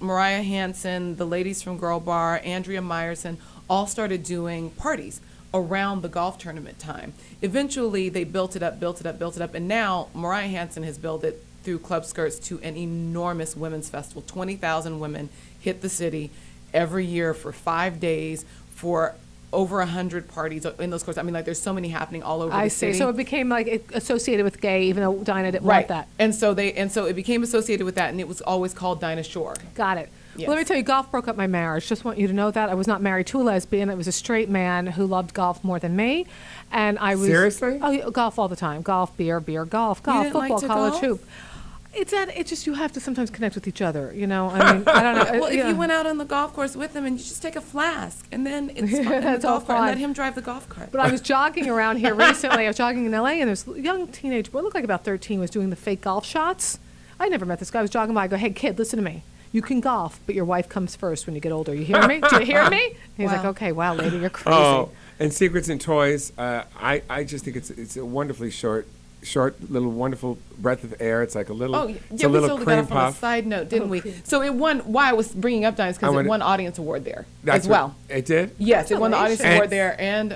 Mariah Hansen, the ladies from Girl Bar, Andrea Meyerson, all started doing parties around the golf tournament time. Eventually, they built it up, and now Mariah Hansen has built it through Club Skirts to an enormous women's festival. 20,000 women hit the city every year for 5 days for over 100 parties in those courses. I mean, like, there's so many happening all over the city. So it became like associated with gay, even though Dinah didn't want that. And so it became associated with that, and it was always called Dinah Shore. Got it. Yes. Well, let me tell you, golf broke up my marriage. Just want you to know that. I was not married to a lesbian. I was a straight man who loved golf more than me. And I was... Seriously? Oh, yeah, golf all the time. Golf, beer, golf, didn't football, like to college golf? hoop. It's just you have to sometimes connect with each other, you know? I mean, I don't know. Well, if you went out on the golf course with him and you just take a flask and then it's fun in the That's all golf cart and fine. let him drive the golf cart. But I was jogging around here recently. I was jogging in L.A. and this young teenage boy, looked like about 13, was doing the fake golf shots. I never met this guy. I was jogging by. I go, hey, kid, listen to me. You can golf, but your wife comes first when you get older. You hear me? Do you hear me? And he's like, okay, wow, lady, you're crazy. Oh, and Secrets and Toys. I just think it's a wonderfully short little wonderful breath of air. It's like a little. Oh, it's yeah, a we little sold cream that off on a puff. side note, didn't we? So it won. Why I was bringing up Dinah's because it won Audience Award there That's as well. It did. Yes, it won the Audience And- Award there and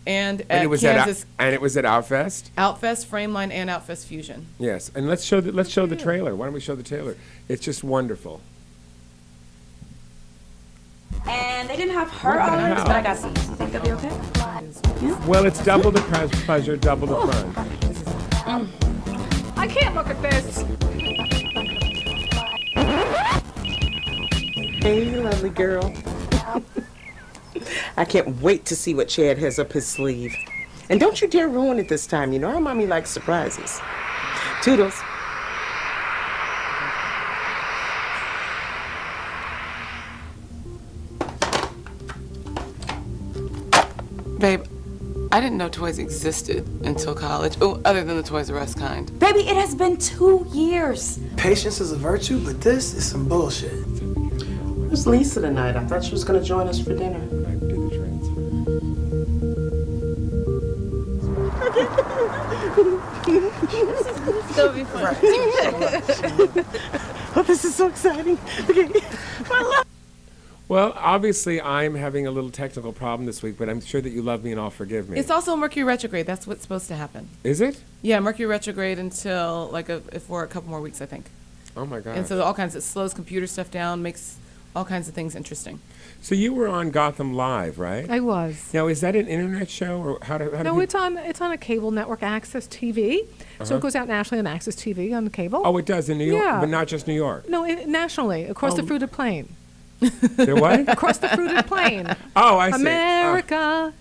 at it was Kansas and it was at Outfest. Outfest, Frameline, and Outfest Fusion. Yes, and let's show the trailer. Why don't we show the trailer? It's just wonderful. And they didn't have her What the honors, hell? but I got these. Think they'll be okay? Yeah. Well, it's double the pleasure, double the fun. I can't look at this. Hey, lovely girl. I can't wait to see what Chad has up his sleeve. And don't you dare ruin it this time. You know our mommy likes surprises. Toodles. Babe, I didn't know toys existed until college. Oh, other than the Toys R Us kind. Baby, it has been 2 years. Patience is a virtue, but this is some bullshit. Where's Lisa tonight? I thought she was gonna join us for dinner. This is gonna be fun. Oh, this is so exciting. Okay. Well, obviously, I'm having a little technical problem this week, but I'm sure that you love me and all forgive me. It's also Mercury retrograde. That's what's supposed to happen. Is it? Yeah, Mercury retrograde until for a couple more weeks, I think. Oh my God. And so it slows computer stuff down, makes all kinds of things interesting. So you were on Gotham Live, right? I was. Now, is that an internet show, or how do No, it's on a cable network, Access TV. So it goes out nationally on Access TV on the cable. Oh, it does in New York, Yeah. but not just New York. No, nationally, across the fruited plain. The what? Across the fruited plain. Oh, I see.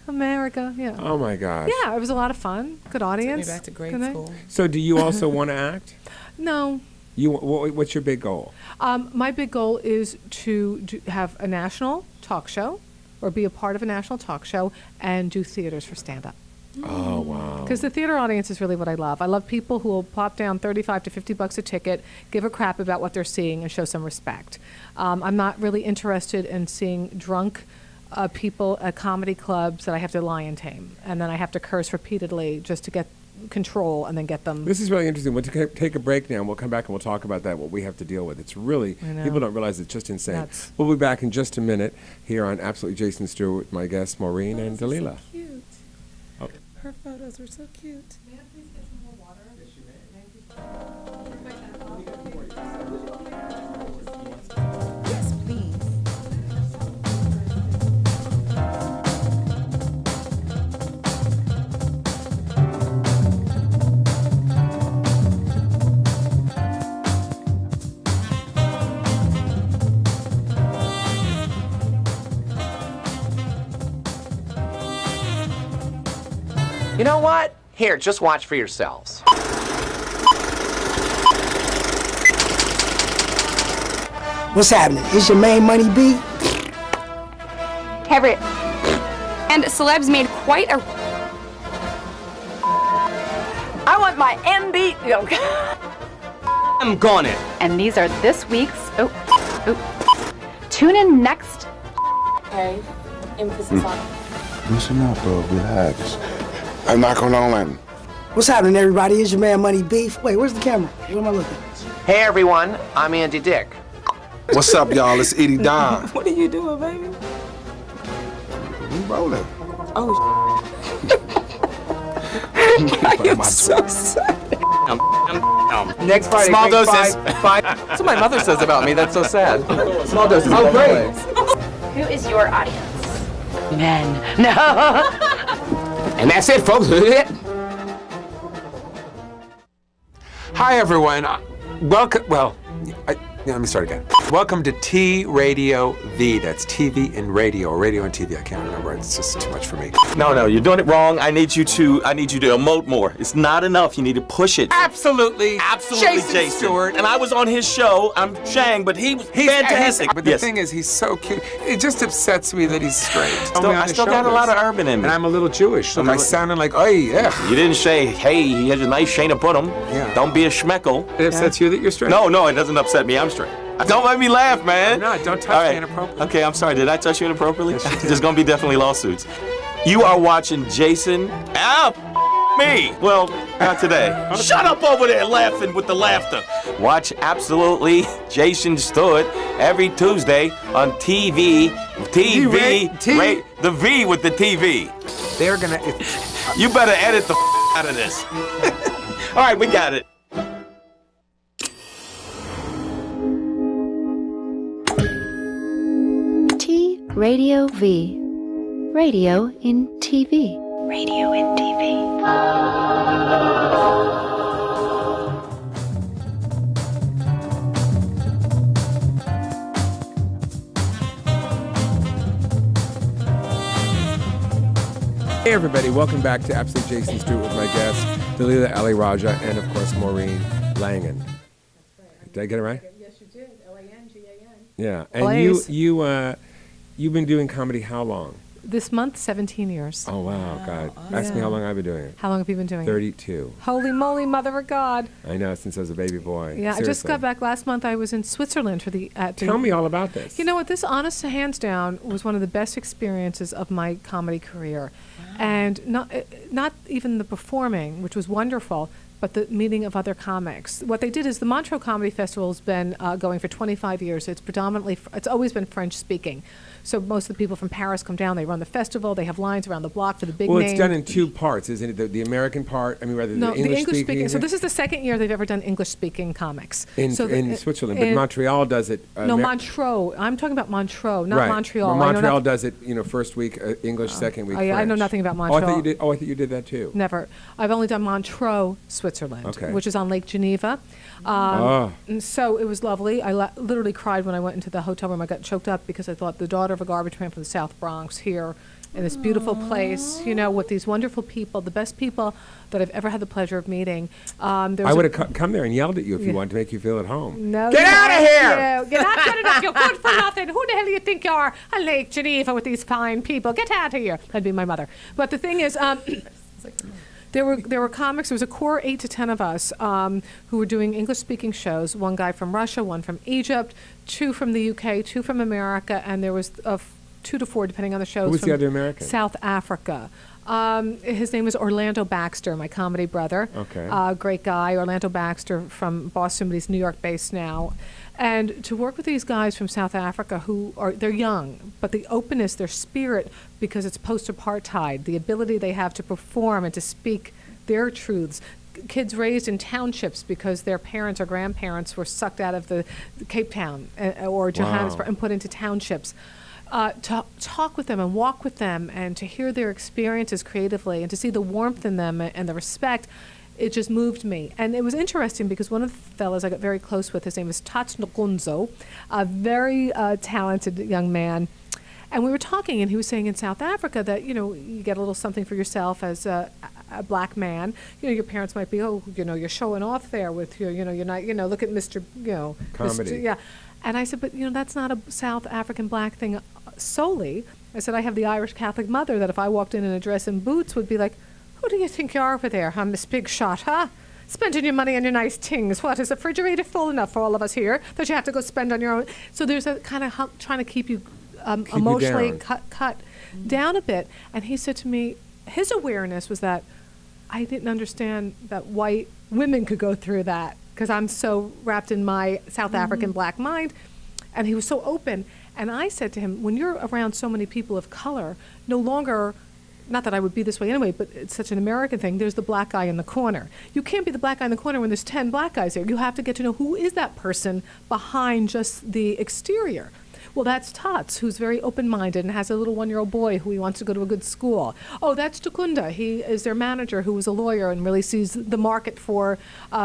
America, yeah. Oh my gosh. Yeah, it was a lot of fun. Good audience. Took me back to grade Good night. school. So, do you also want to act? No. What's your big goal? My big goal is to have a national talk show, or be a part of a national talk show, and do theaters for stand-up. Oh, wow. Because the theater audience is really what I love. I love people who will plop down $35 to $50 a ticket, give a crap about what they're seeing, and show some respect. I'm not really interested in seeing drunk people at comedy clubs that I have to lie and tame, and then I have to curse repeatedly just to get control and then get them. This is really interesting. We'll take a break now, and we'll come back and we'll talk about that, what we have to deal with. It's really, people don't realize it's just insane. Nuts. We'll be back in just a minute here on Absolutely Jason Stuart with my guests, Maureen and Dalia. So cute. Oh. Her photos were so cute. May I please get some more water? Yes, please. You know what? Here, just watch for yourselves. What's happening? Is your main money B? Everett. And celebs made quite a... I want my MB. I'm gone it. And these are this week's. Tune in next. Okay. Emphasis on... Listen up, bro. Relax. I'm not going on Langdon. What's happening, everybody? Is your man Money Beef? Wait, where's the camera? Where am I looking? Hey everyone, I'm Andy Dick. What's up, y'all? It's Edie Don. What are you doing, baby? We rolling. Oh, I am so sad. Next Friday. Small drink doses. Five. That's what my mother says about me. That's so sad. Small doses. Oh, great. Who is your audience? Men. No. And that's it, folks. Hi, everyone. Welcome. Well, let me start again. Welcome to T Radio V. That's TV and radio, or radio and TV. I can't remember. It's just too much for me. No, you're doing it wrong. I need you to emote more. It's not enough. You need to push it. Absolutely. Jason Stuart. And I was on his show. I'm Shang, but he's fantastic. But the thing is, he's so cute. It just upsets me that he's straight. I still got a lot of urban in me. And I'm a little Jewish, so I sounded like, oh yeah. You didn't say, hey, he has a nice Shayna Putum. Yeah. Don't be a schmeckle. It upsets you that you're straight? No, it doesn't upset me. I'm straight. Don't make me laugh, man. No, don't touch me inappropriately. Okay, I'm sorry. Did I touch you inappropriately? There's gonna be definitely lawsuits. You are watching Jason. Me. Well, not today. Shut up over there laughing with the laughter. Watch Absolutely Jason Stuart every Tuesday on TV. The V with the TV. They're gonna. You better edit the out of this. All right, we got it. Radio V. Radio in TV. Radio in TV. Hey everybody, welcome back to Absolute Jason Stuart with my guest, Dalia, Rajah, and of course Maureen Langdon. Did I get it right? Yes, you did. Langdan. Yeah, and you've been doing comedy how long? This month, 17 years. Oh wow, God! Ask me how long I've been doing it. How long have you been doing 32. it? Holy moly, mother of God! I know, since I was a baby boy. Yeah, Seriously. I just got back last month. I was in Switzerland for the. Tell me all about this. You know what? This, honest to hands down, was one of the best experiences of my comedy career, and not even the performing, which was wonderful, but the meeting of other comics. What they did is the Montreux Comedy Festival has been going for 25 years. It's predominantly, it's always been French speaking. So most of the people from Paris come down, they run the festival, they have lines around the block for the big names. Well, it's done in two parts, isn't it? The American part, the English speaking. So this is the second year they've ever done English speaking comics. In Switzerland, but Montreal does it. No, Montreux. I'm talking about Montreux, not right. Montreal. Well, Montreal does it, first week English, second week French. I know nothing about Montreal. I thought you did that too. Never. I've only done Montreux, Switzerland, which is on Lake Geneva. And so it was lovely. I literally cried when I went into the hotel room. I got choked up because I thought the daughter of a garbage man from the South Bronx here in this beautiful place, with these wonderful people, the best people that I've ever had the pleasure of meeting. I would have come there and yelled at you if you wanted to make you feel at home. No, get out of here! Get out! You're good for nothing. Who the hell do you think you are? On Lake Geneva with these fine people. Get out of here. That'd be my mother. But the thing is, There were comics. There was a core 8 to 10 of us who were doing English-speaking shows. One guy from Russia, one from Egypt, 2 from the UK, 2 from America, and there was 2 to 4, depending on the shows. Who was the other American? South Africa. His name is Orlando Baxter, my comedy brother. Okay. Great guy, Orlando Baxter from Boston, but he's New York-based now. And to work with these guys from South Africa they're young, but the openness, their spirit, because it's post-apartheid, the ability they have to perform and to speak their truths. Kids raised in townships because their parents or grandparents were sucked out of the Cape Town or Johannesburg and put into townships. To talk with them and walk with them and to hear their experiences creatively and to see the warmth in them and the respect, it just moved me. And it was interesting because one of the fellas I got very close with, his name is Tats Nkunzo, a very talented young man. And we were talking, and he was saying in South Africa that, you get a little something for yourself as a black man. Your parents might be, you're showing off there with you're not, look at Mr., comedy. Mr., yeah. And I said, but, that's not a South African black thing solely. I said, I have the Irish Catholic mother that if I walked in a dress and boots would be like, who do you think you are over there, Miss Big Shot, huh? Spending your money on your nice things. What, is the refrigerator full enough for all of us here that you have to go spend on your own? So there's a kind of trying to keep you emotionally cut down a bit. And he said to me, his awareness was that I didn't understand that white women could go through that because I'm so wrapped in my South African black mind. And he was so open. And I said to him, when you're around so many people of color, no longer, not that I would be this way anyway, but it's such an American thing, there's the black guy in the corner. You can't be the black guy in the corner when there's 10 black guys there. You have to get to know who is that person behind just the exterior. Well, that's Tots, who's very open-minded and has a little 1-year-old boy who he wants to go to a good school. Oh, that's Tukunda. He is their manager who is a lawyer and really sees the market for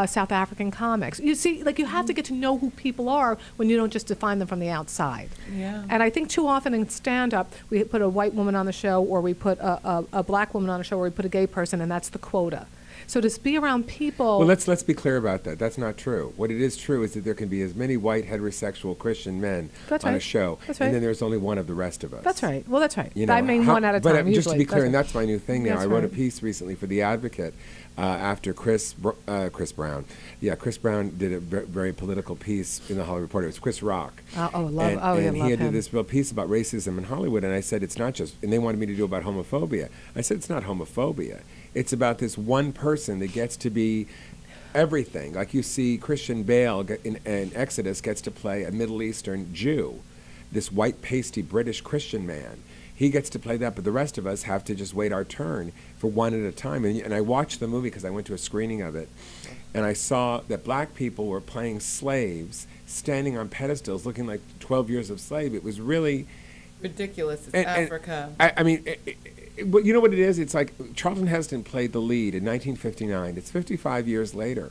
South African comics. You see, you have to get to know who people are when you don't just define them from the outside. Yeah. And I think too often in stand-up, we put a white woman on the show or we put a black woman on a show or we put a gay person, and that's the quota. So to be around people... Well, let's be clear about that. That's not true. What it is true is that there can be as many white heterosexual Christian men on a show, and then there's only one of the rest of us. That's right. Well, that's right. I mean, one at a time, But just to be clear, that's and that's my new thing now, That's I wrote a right. piece recently for The Advocate after Chris Brown. Yeah, Chris Brown did a very political piece in the Hollywood Reporter. It was Chris Rock. And he did this real piece about racism in Hollywood, and I said it's not just, and they wanted me to do about homophobia. I said it's not homophobia. It's about this one person that gets to be everything. Like you see Christian Bale in Exodus gets to play a Middle Eastern Jew, this white pasty British Christian man. He gets to play that, but the rest of us have to just wait our turn for one at a time. And I watched the movie because I went to a screening of it, and I saw that black people were playing slaves, standing on pedestals, looking like 12 years of slave. It was really ridiculous. It's Africa. I mean, but you know what it is? It's like Charlton Heston played the lead in 1959. It's 55 years later.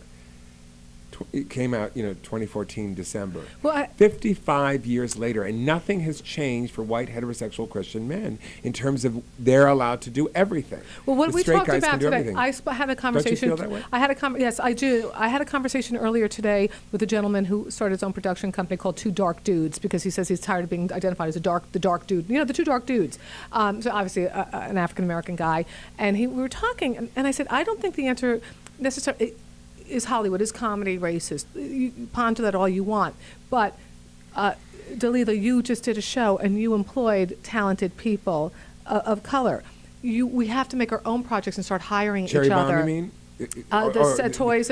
It came out, 2014 December. Well, 55 years later, and nothing has changed for white heterosexual Christian men in terms of they're allowed to do everything. Well, what The we straight talked guys can about do today, everything. I had a conversation. Don't you feel that way? Yes, I do. I had a conversation earlier today with a gentleman who started his own production company called Two Dark Dudes because he says he's tired of being identified as the dark dude. The two dark dudes. So obviously an African American guy, and we were talking, and I said, I don't think the answer necessarily is Hollywood, is comedy racist. You ponder that all you want, but Dalia, you just did a show and you employed talented people of color. We have to make our own projects and start hiring Cherry each Bomb, other. you mean? Toys.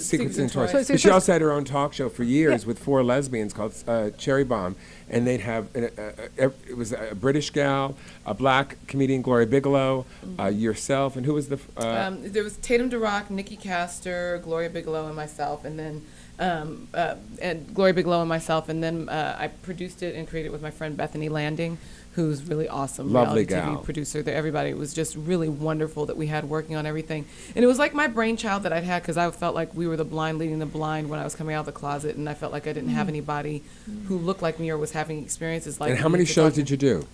Secrets and Toys. But she also had her own talk show for years with 4 lesbians called Cherry Bomb, and they'd have it was a British gal, a black comedian, Gloria Bigelow, yourself, and who was the? There was Tatum DeRock, Nikki Castor, Gloria Bigelow, and myself, and then and Gloria Bigelow and myself, and then I produced it and created it with my friend Bethany Landing, who's really awesome. Lovely reality gal. TV producer. Everybody, it was just really wonderful that we had working on everything. And it was like my brainchild that I'd had because I felt like we were the blind leading the blind when I was coming out of the closet, and I felt like I didn't have anybody who looked like me or was having experiences like me. And how many shows did you do?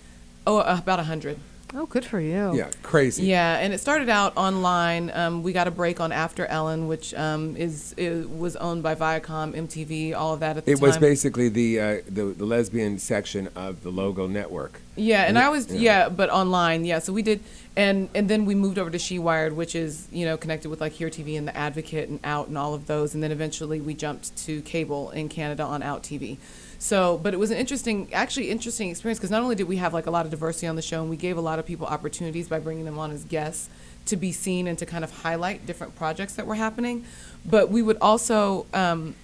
Oh, about 100. Oh, good for you. Yeah, crazy. Yeah, and it started out online. We got a break on After Ellen, which was owned by Viacom, MTV, all of that at the time. It was basically the lesbian section of the Logo network. Yeah, and I was but online. Yeah, so we did, and then we moved over to She Wired, which is connected with like Here TV and The Advocate and Out and all of those, and then eventually we jumped to cable in Canada on Out TV. So, but it was an interesting experience because not only did we have like a lot of diversity on the show, and we gave a lot of people opportunities by bringing them on as guests to be seen and to kind of highlight different projects that were happening, but we would also, it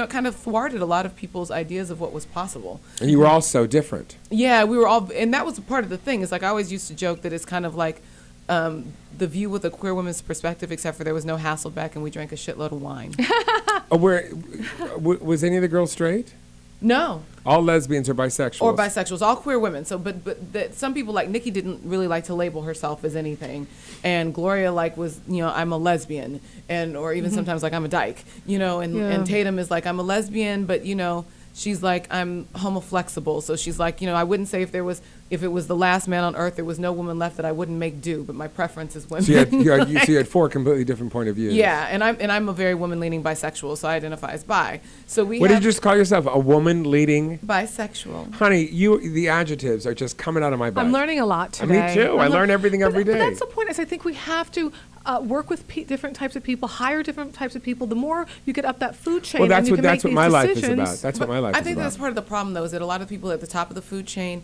kind of thwarted a lot of people's ideas of what was possible. And you were all so different. Yeah, we were all, and that was part of the thing. Is like I always used to joke that it's kind of like The View with a queer woman's perspective, except for there was no Hasselbeck and we drank a shitload of wine. Was any of the girls straight? No. All lesbians or bisexuals? Or bisexuals, all queer women. So, but some people like Nikki didn't really like to label herself as anything, and Gloria was I'm a lesbian, or even sometimes like I'm a dyke, and Tatum is like I'm a lesbian, but she's like I'm homoflexible. So she's like I wouldn't say if it was the last man on earth, there was no woman left that I wouldn't make do, but my preference is women. So you had 4 completely different point of views. Yeah, and I'm a very woman-leaning bisexual, so I identify as bi. So What did you just call yourself? A woman-leading? Bisexual. Honey, the adjectives are just coming out of my butt. I'm learning a lot today. Me too. I learn everything every day. But that's the point. Is I think we have to work with different types of people, hire different types of people. The more you get up that food chain, well, that's and you what can make my these life decisions. is about. That's what my life is about. I think that's part of the problem, though, is that a lot of people at the top of the food chain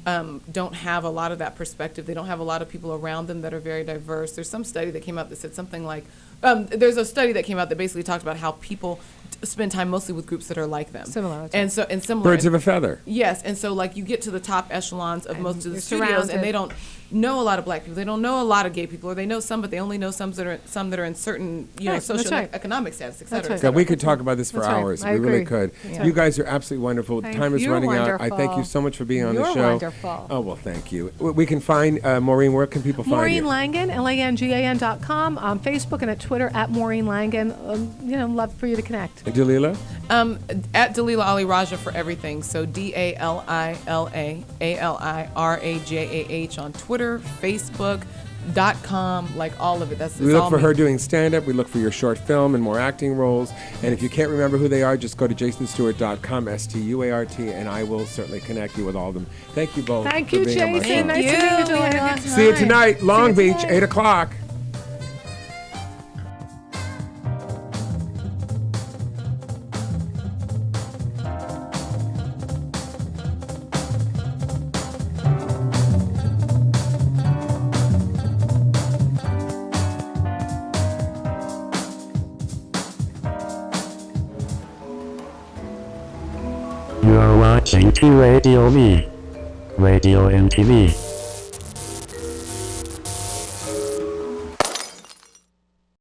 don't have a lot of that perspective. They don't have a lot of people around them that are very diverse. There's some study that came out that said something like, there's a study that came out that basically talked about how people spend time mostly with groups that are like them. Similar. And similar. Birds of a feather. Yes, and so you get to the top echelons of most of the studios, surrounded. and they don't know a lot of black people. They don't know a lot of gay people, or they know some, but they only know some that are in certain socioeconomic status, et cetera. That's right. Yeah, we could talk about this for That's right. hours. I We really agree. could. Yeah. You guys are absolutely wonderful. Time is You're running out. I wonderful. thank you so much for being on the You're show. wonderful. Oh, well, thank you. We can find Maureen. Where can people find Maureen you? Langdon, LANGAN.com, on Facebook and at Twitter at Maureen Langdon. Love for you to connect. And Dalia? At Dalia Ali Rajah for everything. So DALILA on Twitter, Facebook.com, all of it. We look for her doing stand-up. We look for your short film and more acting roles. And if you can't remember who they are, just go to jasonstuart.com, STUART, and I will certainly connect you with all of them. Thank you both. Thank for you, being on my Jason. show. Nice to meet you, Dalia. See you tonight, Long Beach, 8 o'clock. You're watching T Radio V. Radio and TV.